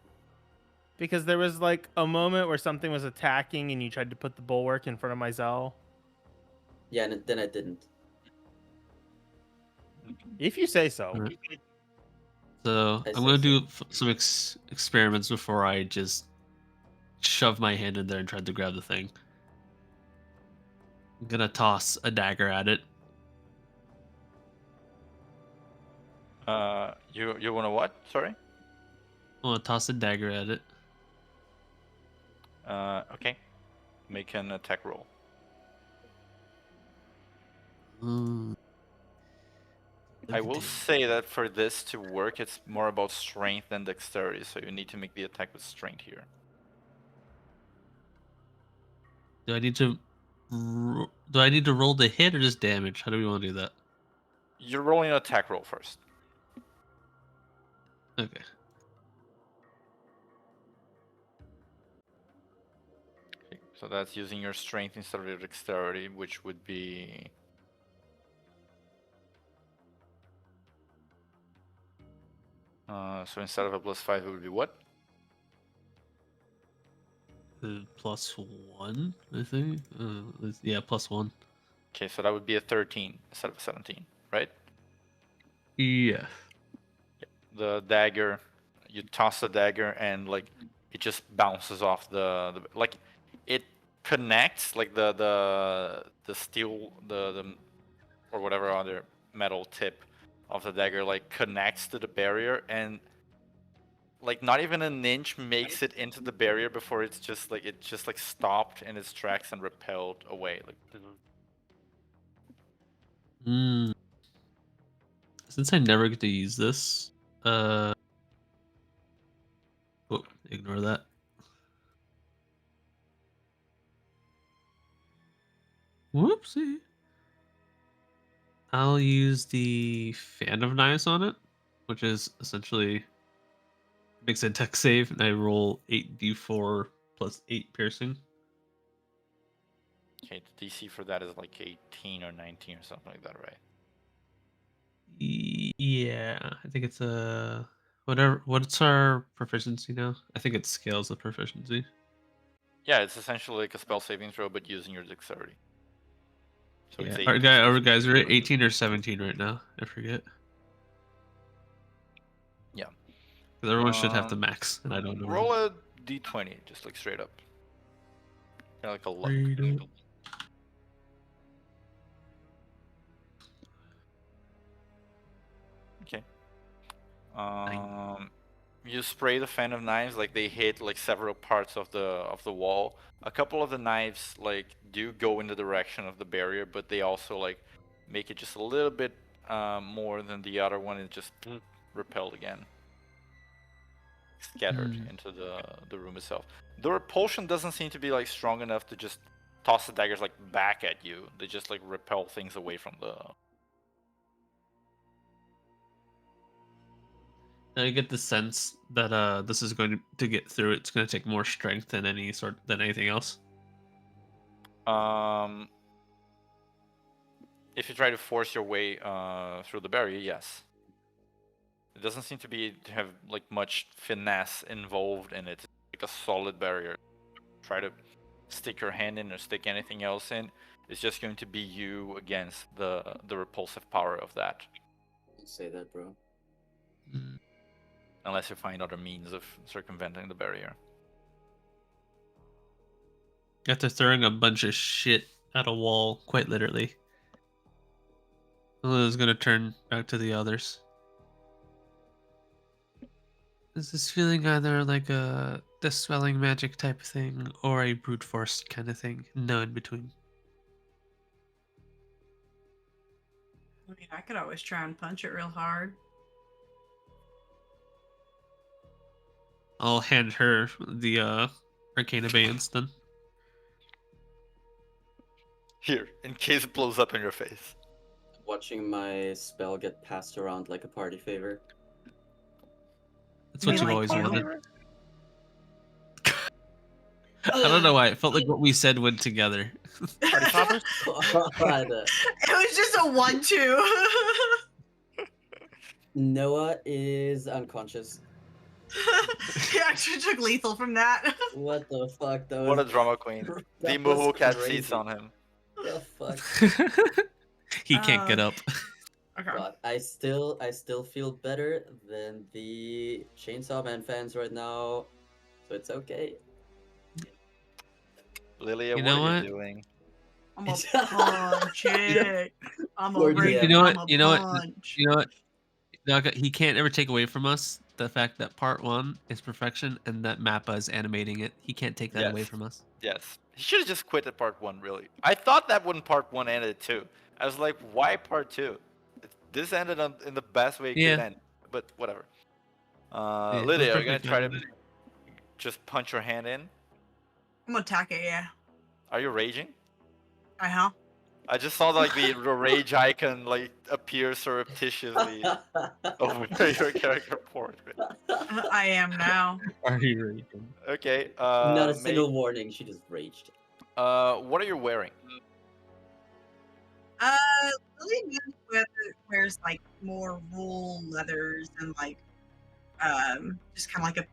Because there was like a moment where something was attacking and you tried to put the bulwark in front of Myzel. Yeah, and then I didn't. If you say so. Alright. So I I'm say gonna so. do some experiments before I just shove my hand in there and try to grab the thing. I'm gonna toss a dagger at it. You wanna what? Sorry. I want to toss a dagger at it. Okay. Make an attack roll. I will say that for this to work, it's more about strength than dexterity, so you need to make the attack with strength here. Do I need to roll the hit or just damage? How do we want to do that? You're rolling an attack roll first. Okay. Okay, so that's using your strength instead of your dexterity, which would be... so instead of a +5, it would be what? +1, I think. Yeah, +1. Okay, so that would be a 13 instead of a 17, right? Yeah. The dagger, you toss the dagger and like it just bounces off the like it connects like the steel the or whatever other metal tip of the dagger like connects to the barrier, and like not even an inch makes it into the barrier before it just like stopped in its tracks and repelled away. Like Since I never get to use this, oh, ignore that. Whoopsie. I'll use the Fan of Knives on it, which is essentially makes a dex save, and I roll 8d4 plus 8 piercing. okay, the DC for that is like 18 or 19 or something like that, right? Yeah, I think it's a whatever. What's our proficiency now? I think it scales the proficiency. Yeah, it's essentially like a spell saving throw, but using your dexterity. So Yeah, it's our 8 plus guys are at 15. 18 or 17 right now. I forget. Yeah. Because everyone should have the max, and I don't know. Roll a d20, just like straight up. Kind of like a luck. You spray the fan of knives, like they hit like several parts of the wall. A couple of the knives like do go in the direction of the barrier, but they also like make it just a little bit more than the other one, and just repelled again, scattered into the room itself. The repulsion doesn't seem to be like strong enough to just toss the daggers like back at you. They just like repel things away from the. I get the sense that this is going to get through. It's going to take more strength than anything else. If you try to force your way through the barrier, yes. It doesn't seem to have like much finesse involved in it. It's like a solid barrier. Try to stick your hand in or stick anything else in. It's just going to be you against the repulsive power of that. Don't say that, bro. Unless you find other means of circumventing the barrier. After throwing a bunch of shit at a wall, quite literally, Lilia's gonna turn back to the others. Is this feeling either like a dispelling magic type thing or a brute force kind of thing? No in between. I mean, I could always try and punch it real hard. I'll hand her the Arcana Bands then. Here, in case it blows up in your face. Watching my spell get passed around like a party favor. That's what You you've like always you? wanted. I don't know why. It felt like what we said went together. Party poppers? It was just a 1-2. Noah is unconscious. He actually took lethal from that. What the fuck, though? What a drama queen. That The was movable cat crazy. seats on him. The fuck? He can't get up. Okay. But I still feel better than the Chainsaw Man fans right now, so it's okay. Lilia, You what know are what? you doing? I'm a punch it. I'm a Poor rape. DM. You know what? I'm a You know what? punch. You know what? Naga, he can't ever take away from us the fact that part 1 is perfection and that Mappa is animating it. He can't take that away Yes. from us. Yes. He should have just quit at part 1, really. I thought that when part 1 ended too. I was like, why part 2? This ended in the best way it Yeah. could end. But whatever. it was Lydia, are you gonna perfect, try to man. just punch your hand in? I'm gonna attack it, yeah. Are you raging? Uh-huh. I just saw like the rage icon like appear surreptitiously over your character portrait. I am now. Are you raging? Okay. Not a single warning. She just raged. What are you wearing? Lily wears like more wool leathers and like just kind of like a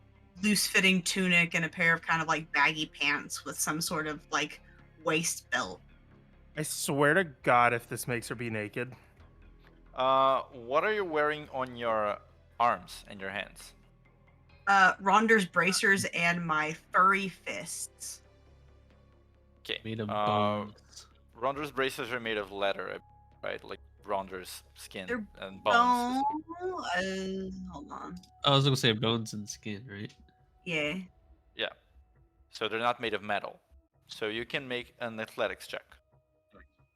loose fitting tunic and a pair of kind of like baggy pants with some sort of like waist belt. I swear to God, if this makes her be naked. What are you wearing on your arms and your hands? Ronder's bracers and my furry fists. Okay. Made of bones. Ronder's braces are made of leather, right? Like Ronder's skin They're and bones. Hold on. I was gonna say bones and skin, right? Yeah. Yeah. So they're not made of metal. So you can make an athletics check.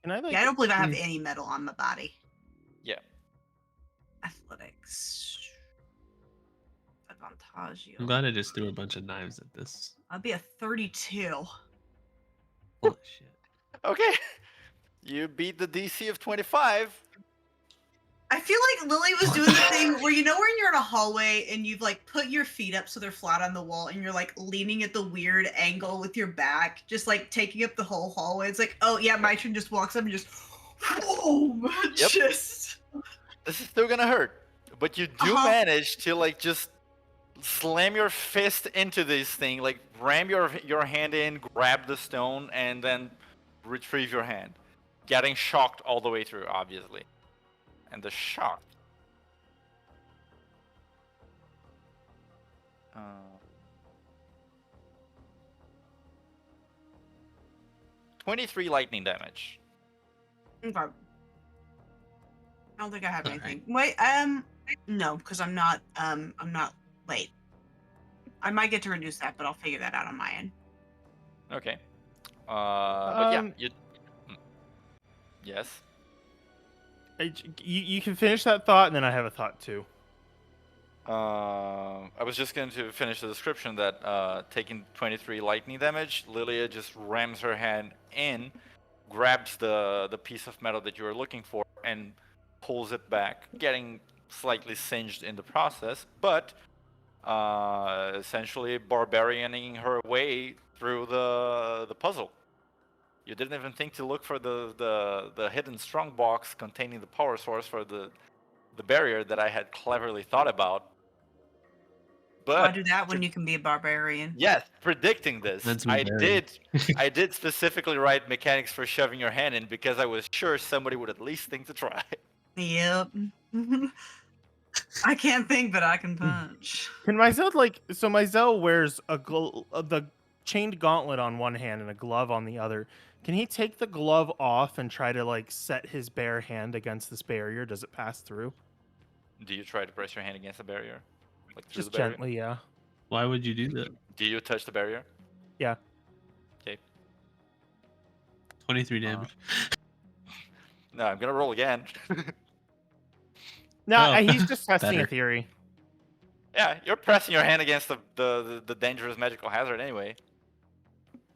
Can I like? Yeah, I don't believe I have any metal on my body. Yeah. Athletics. Advantage. I'm glad I just threw a bunch of knives at this. I'll be a 32. Holy shit. Okay. You beat the DC of 25. I feel like Lily was doing the thing where when you're in a hallway and you've like put your feet up so they're flat on the wall and you're like leaning at the weird angle with your back, just like taking up the whole hallway. It's like, oh yeah, my turn just walks up and just boom. Yep. Just This is still gonna hurt. But you do Uh-huh. manage to like just slam your fist into this thing, like ram your hand in, grab the stone, and then retrieve your hand. Getting shocked all the way through, obviously. And the shock. 23 lightning damage. okay. I don't think I have Alright. anything. Wait, No, because I'm not. Wait. I might get to reduce that, but I'll figure that out on my end. Okay. But yeah, Um, you. Yes. you can finish that thought, and then I have a thought too. I was just going to finish the description that taking 23 lightning damage, Lilia just rams her hand in, grabs the piece of metal that you were looking for, and pulls it back, getting slightly singed in the process, but essentially barbarianing her way through the puzzle. You didn't even think to look for the hidden strong box containing the power source for the barrier that I had cleverly thought about. But Why do that when you can be a barbarian? yes, predicting this, That's I very- did specifically write mechanics for shoving your hand in because I was sure somebody would at least think to try. Yep. I can't think, but I can punch. Can Mizell so Mizell wears the chained gauntlet on one hand and a glove on the other. Can he take the glove off and try to like set his bare hand against this barrier? Does it pass through? Do you try to press your hand against the barrier? Like through Just the barrier? gently, yeah. Why would you do that? Do you touch the barrier? Yeah. Okay. 23 damage. No, I'm gonna roll again. No, Oh, he's just testing a better. theory. Yeah, you're pressing your hand against the dangerous magical hazard anyway.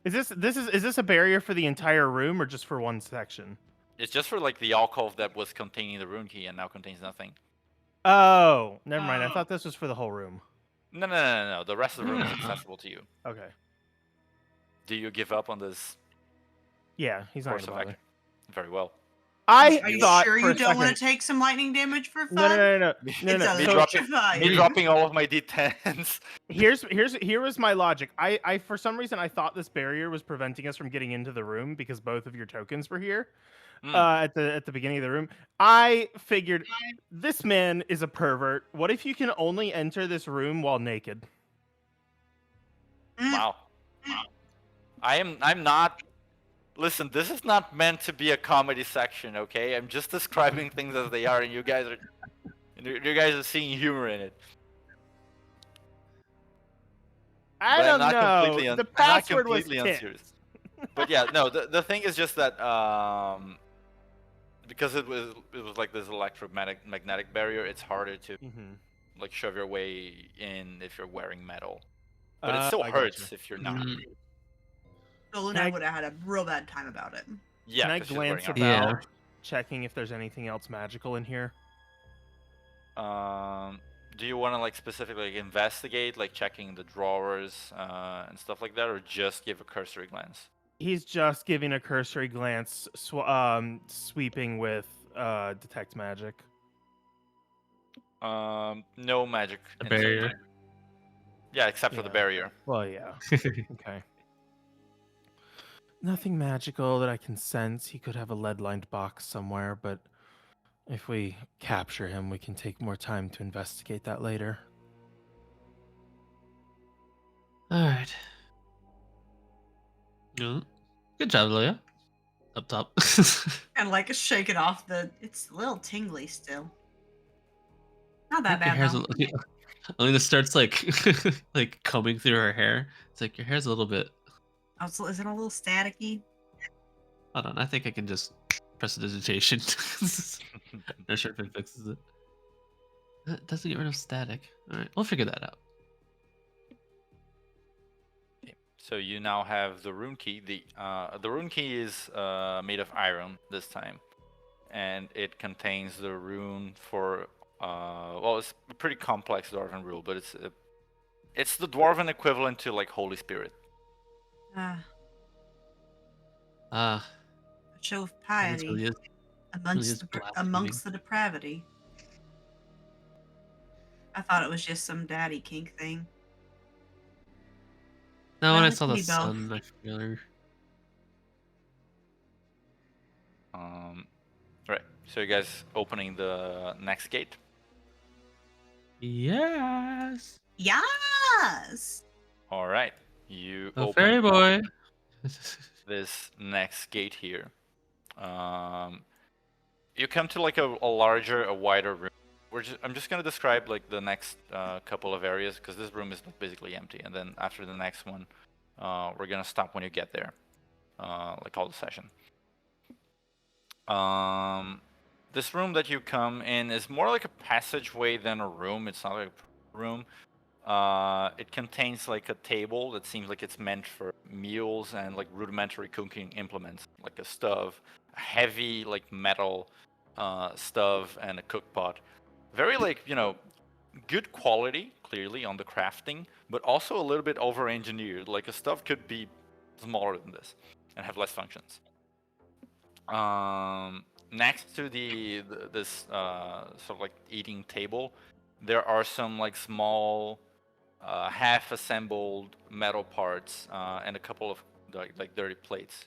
Is this a barrier for the entire room or just for one section? It's just for like the alcove that was containing the rune key and now contains nothing. Oh, never mind. I thought this was for the whole room. No. The rest of the room is accessible to you. Okay. Do you give up on this Yeah, he's not course gonna of bother. action? Very well. I Are you thought sure for you a don't want second- to take some lightning damage for fun? No. It's Me electrifying. Me dropping all of my d10s. Here was my logic. I for some reason I thought this barrier was preventing us from getting into the room because both of your tokens were here at the beginning of the room. I figured this man is a pervert. What if you can only enter this room while naked? Wow. I'm not. Listen, this is not meant to be a comedy section, okay? I'm just describing things as they are, and you guys are seeing humor in it. I But don't I'm not know. completely The I'm not password was completely tits. unserious. But yeah, no. The thing is just that because it was like this electromagnetic barrier, it's harder to like shove your way in if you're wearing metal. But it still I hurts gotcha. if you're not. Joel and Can I I- would have had a real bad time about it. Yeah, Can I 'cause she's wearing glance armor. Yeah. about, checking if there's anything else magical in here? Do you want to like specifically like, investigate, like checking the drawers and stuff like that, or just give a cursory glance? He's just giving a cursory glance, sweeping with detect magic. No magic. The inside. barrier. Yeah, except for the Yeah. barrier. Well, yeah. Okay. Nothing magical that I can sense. He could have a lead-lined box somewhere, but if we capture him, we can take more time to investigate that later. All right. Good job, Leia. Up top. And like shake it off it's a little tingly still. Not that Your bad hair's though. Alina starts like like combing through her hair. It's like your hair's a little bit. Is it a little staticky? Hold on, I think I can just prestidigitation. Not sure if it fixes it. It doesn't get rid of static. All right, we'll figure that out. So you now have the rune key. The rune key is made of iron this time, and it contains the rune for well, it's a pretty complex dwarven rule, but it's the dwarven equivalent to like Holy Spirit. A Ah, show of this piety really is. amongst the depravity. I thought it was just some daddy kink thing. No, when I Well, saw the we both. sun, I feel. Right. So you guys opening the next gate. Yes. Yes. All right. You A open fairy boy. this next gate here. You come to like a wider room. I'm just gonna describe like the next couple of areas because this room is basically empty, and then after the next one, we're gonna stop when you get there, like call the session. This room that you come in is more like a passageway than a room. It's not like a room. It contains like a table that seems like it's meant for meals and like rudimentary cooking implements, like a stove, a heavy like metal stove, and a cook pot. Very like, good quality, clearly, on the crafting, but also a little bit over-engineered. Like a stove could be smaller than this and have less functions. Next to this sort of like eating table, there are some like small half-assembled metal parts and a couple of like dirty plates.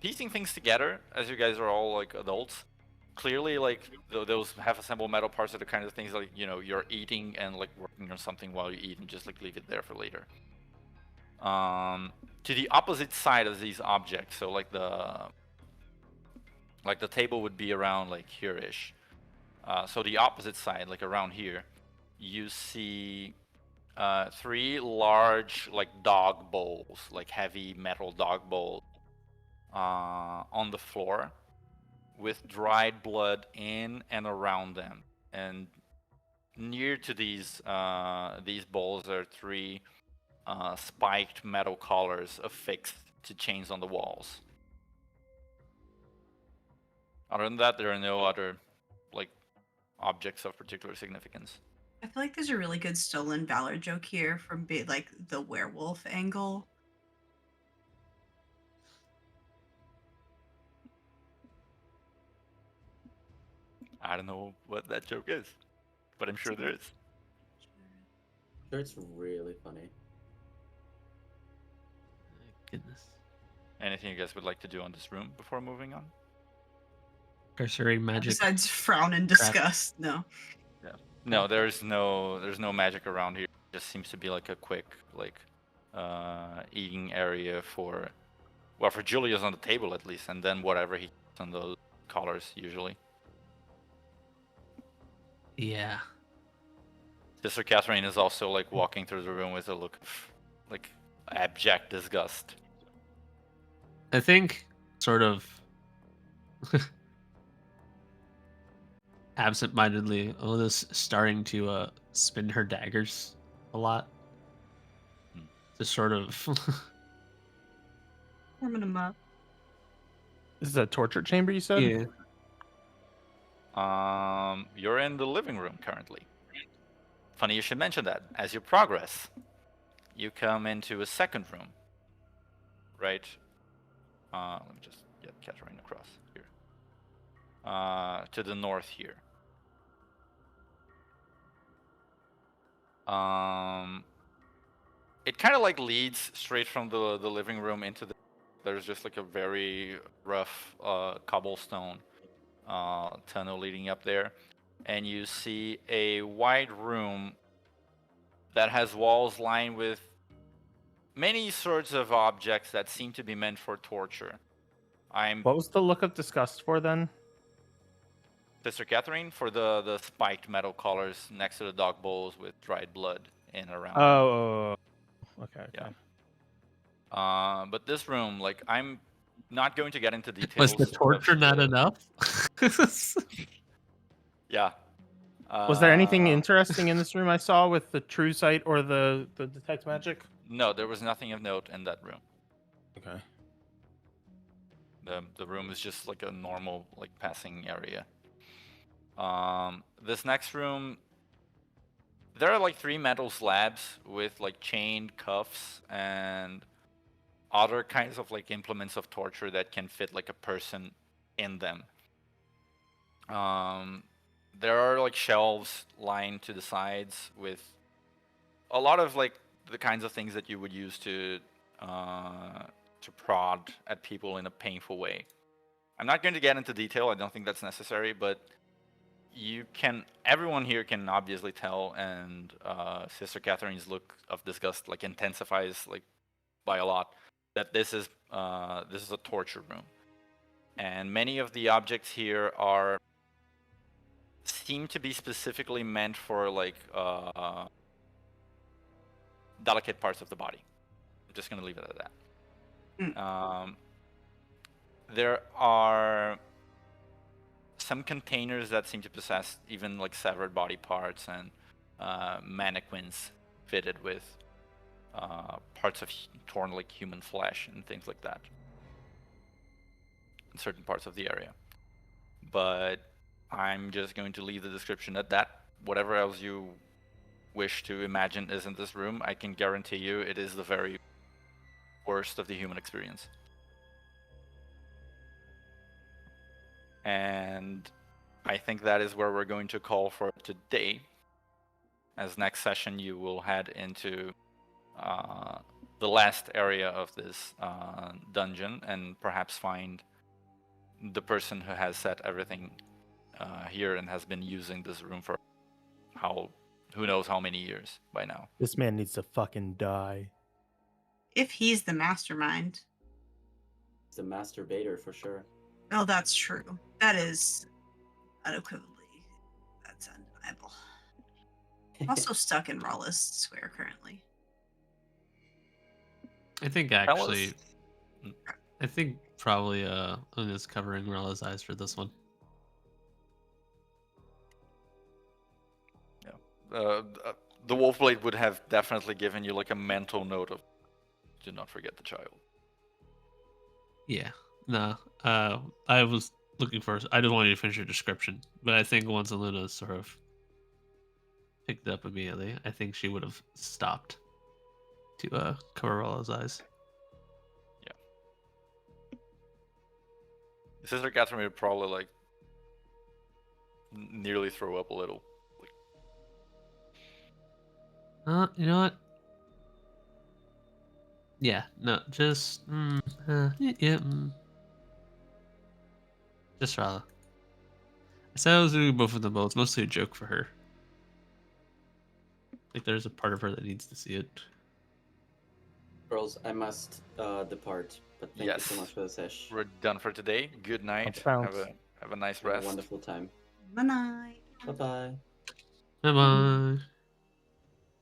Piecing things together as you guys are all like adults. Clearly, like those half-assembled metal parts are the kind of things like you're eating and like working on something while you eat and just like leave it there for later. To the opposite side of these objects, so like the table would be around like here-ish. So the opposite side, like around here, you see 3 large like dog bowls, like heavy metal dog bowls, on the floor, with dried blood in and around them. And near to these bowls are 3 spiked metal collars affixed to chains on the walls. Other than that, there are no other like objects of particular significance. I feel like there's a really good stolen valor joke here from like the werewolf angle. I don't know what that joke is, but I'm sure there is. It's really funny. Goodness. Anything you guys would like to do on this room before moving on? Cursory magic. Besides frown and disgust, no. No, there's no magic around here. It just seems to be like a quick like eating area for Julius on the table at least, and then whatever he eats on those collars usually. Yeah. Sister Catherine is also like walking through the room with a look of like abject disgust. I think sort of absent-mindedly, Ona's starting to spin her daggers a lot. Just sort of Warming them up. This is a torture chamber, you said? yeah. You're in the living room currently. Funny you should mention that. As you progress, you come into a second room. Right? Let me just get Catherine across here. To the north here. It kind of like leads straight from the living room into the. There's just like a very rough cobblestone tunnel leading up there, and you see a wide room that has walls lined with many sorts of objects that seem to be meant for torture. What was the look of disgust for then? Sister Catherine, for the spiked metal collars next to the dog bowls with dried blood in and around. Oh, okay. Yeah. But this room, like, I'm not going to get into details. Was the torture not enough? Yeah. Was there anything interesting in this room I saw with the true sight or the detect magic? No, there was nothing of note in that room. Okay. The room is just like a normal like passing area. This next room, there are like 3 metal slabs with like chain cuffs and other kinds of like implements of torture that can fit like a person in them. There are like shelves lined to the sides with a lot of like the kinds of things that you would use to prod at people in a painful way. I'm not going to get into detail. I don't think that's necessary, but everyone here can obviously tell, and Sister Catherine's look of disgust like intensifies like by a lot, that this is a torture room. And many of the objects here are seem to be specifically meant for like delicate parts of the body. I'm just gonna leave it at that. There are some containers that seem to possess even like severed body parts and mannequins fitted with parts of torn like human flesh and things like that in certain parts of the area. But I'm just going to leave the description at that. Whatever else you wish to imagine is in this room, I can guarantee you it is the very worst of the human experience. And I think that is where we're going to call for today. As next session, you will head into the last area of this dungeon and perhaps find the person who has set everything here and has been using this room for who knows how many years by now. This man needs to fucking die. If he's the mastermind. He's a masturbator for sure. Oh, that's true. That is unequivocally. That's undeniable. I'm also stuck in Rawless Square currently. I think actually, I think probably Una's covering Rella's eyes for this one. Yeah. The Wolfblade would have definitely given you like a mental note of do not forget the child. Yeah. No. I was looking for. I didn't want you to finish your description, but I think once Aluna sort of picked it up immediately, I think she would have stopped to cover Rella's eyes. Yeah. Sister Catherine would probably like nearly throw up a little. You know what? Yeah, no, just just Rala. I said I was doing both of them, but it's mostly a joke for her. Like there's a part of her that needs to see it. Girls, I must depart, but thank you so much for the sesh. We're done for today. Good night. Bounce. Have a nice Have rest. a wonderful time. Good night. Bye bye. Bye bye.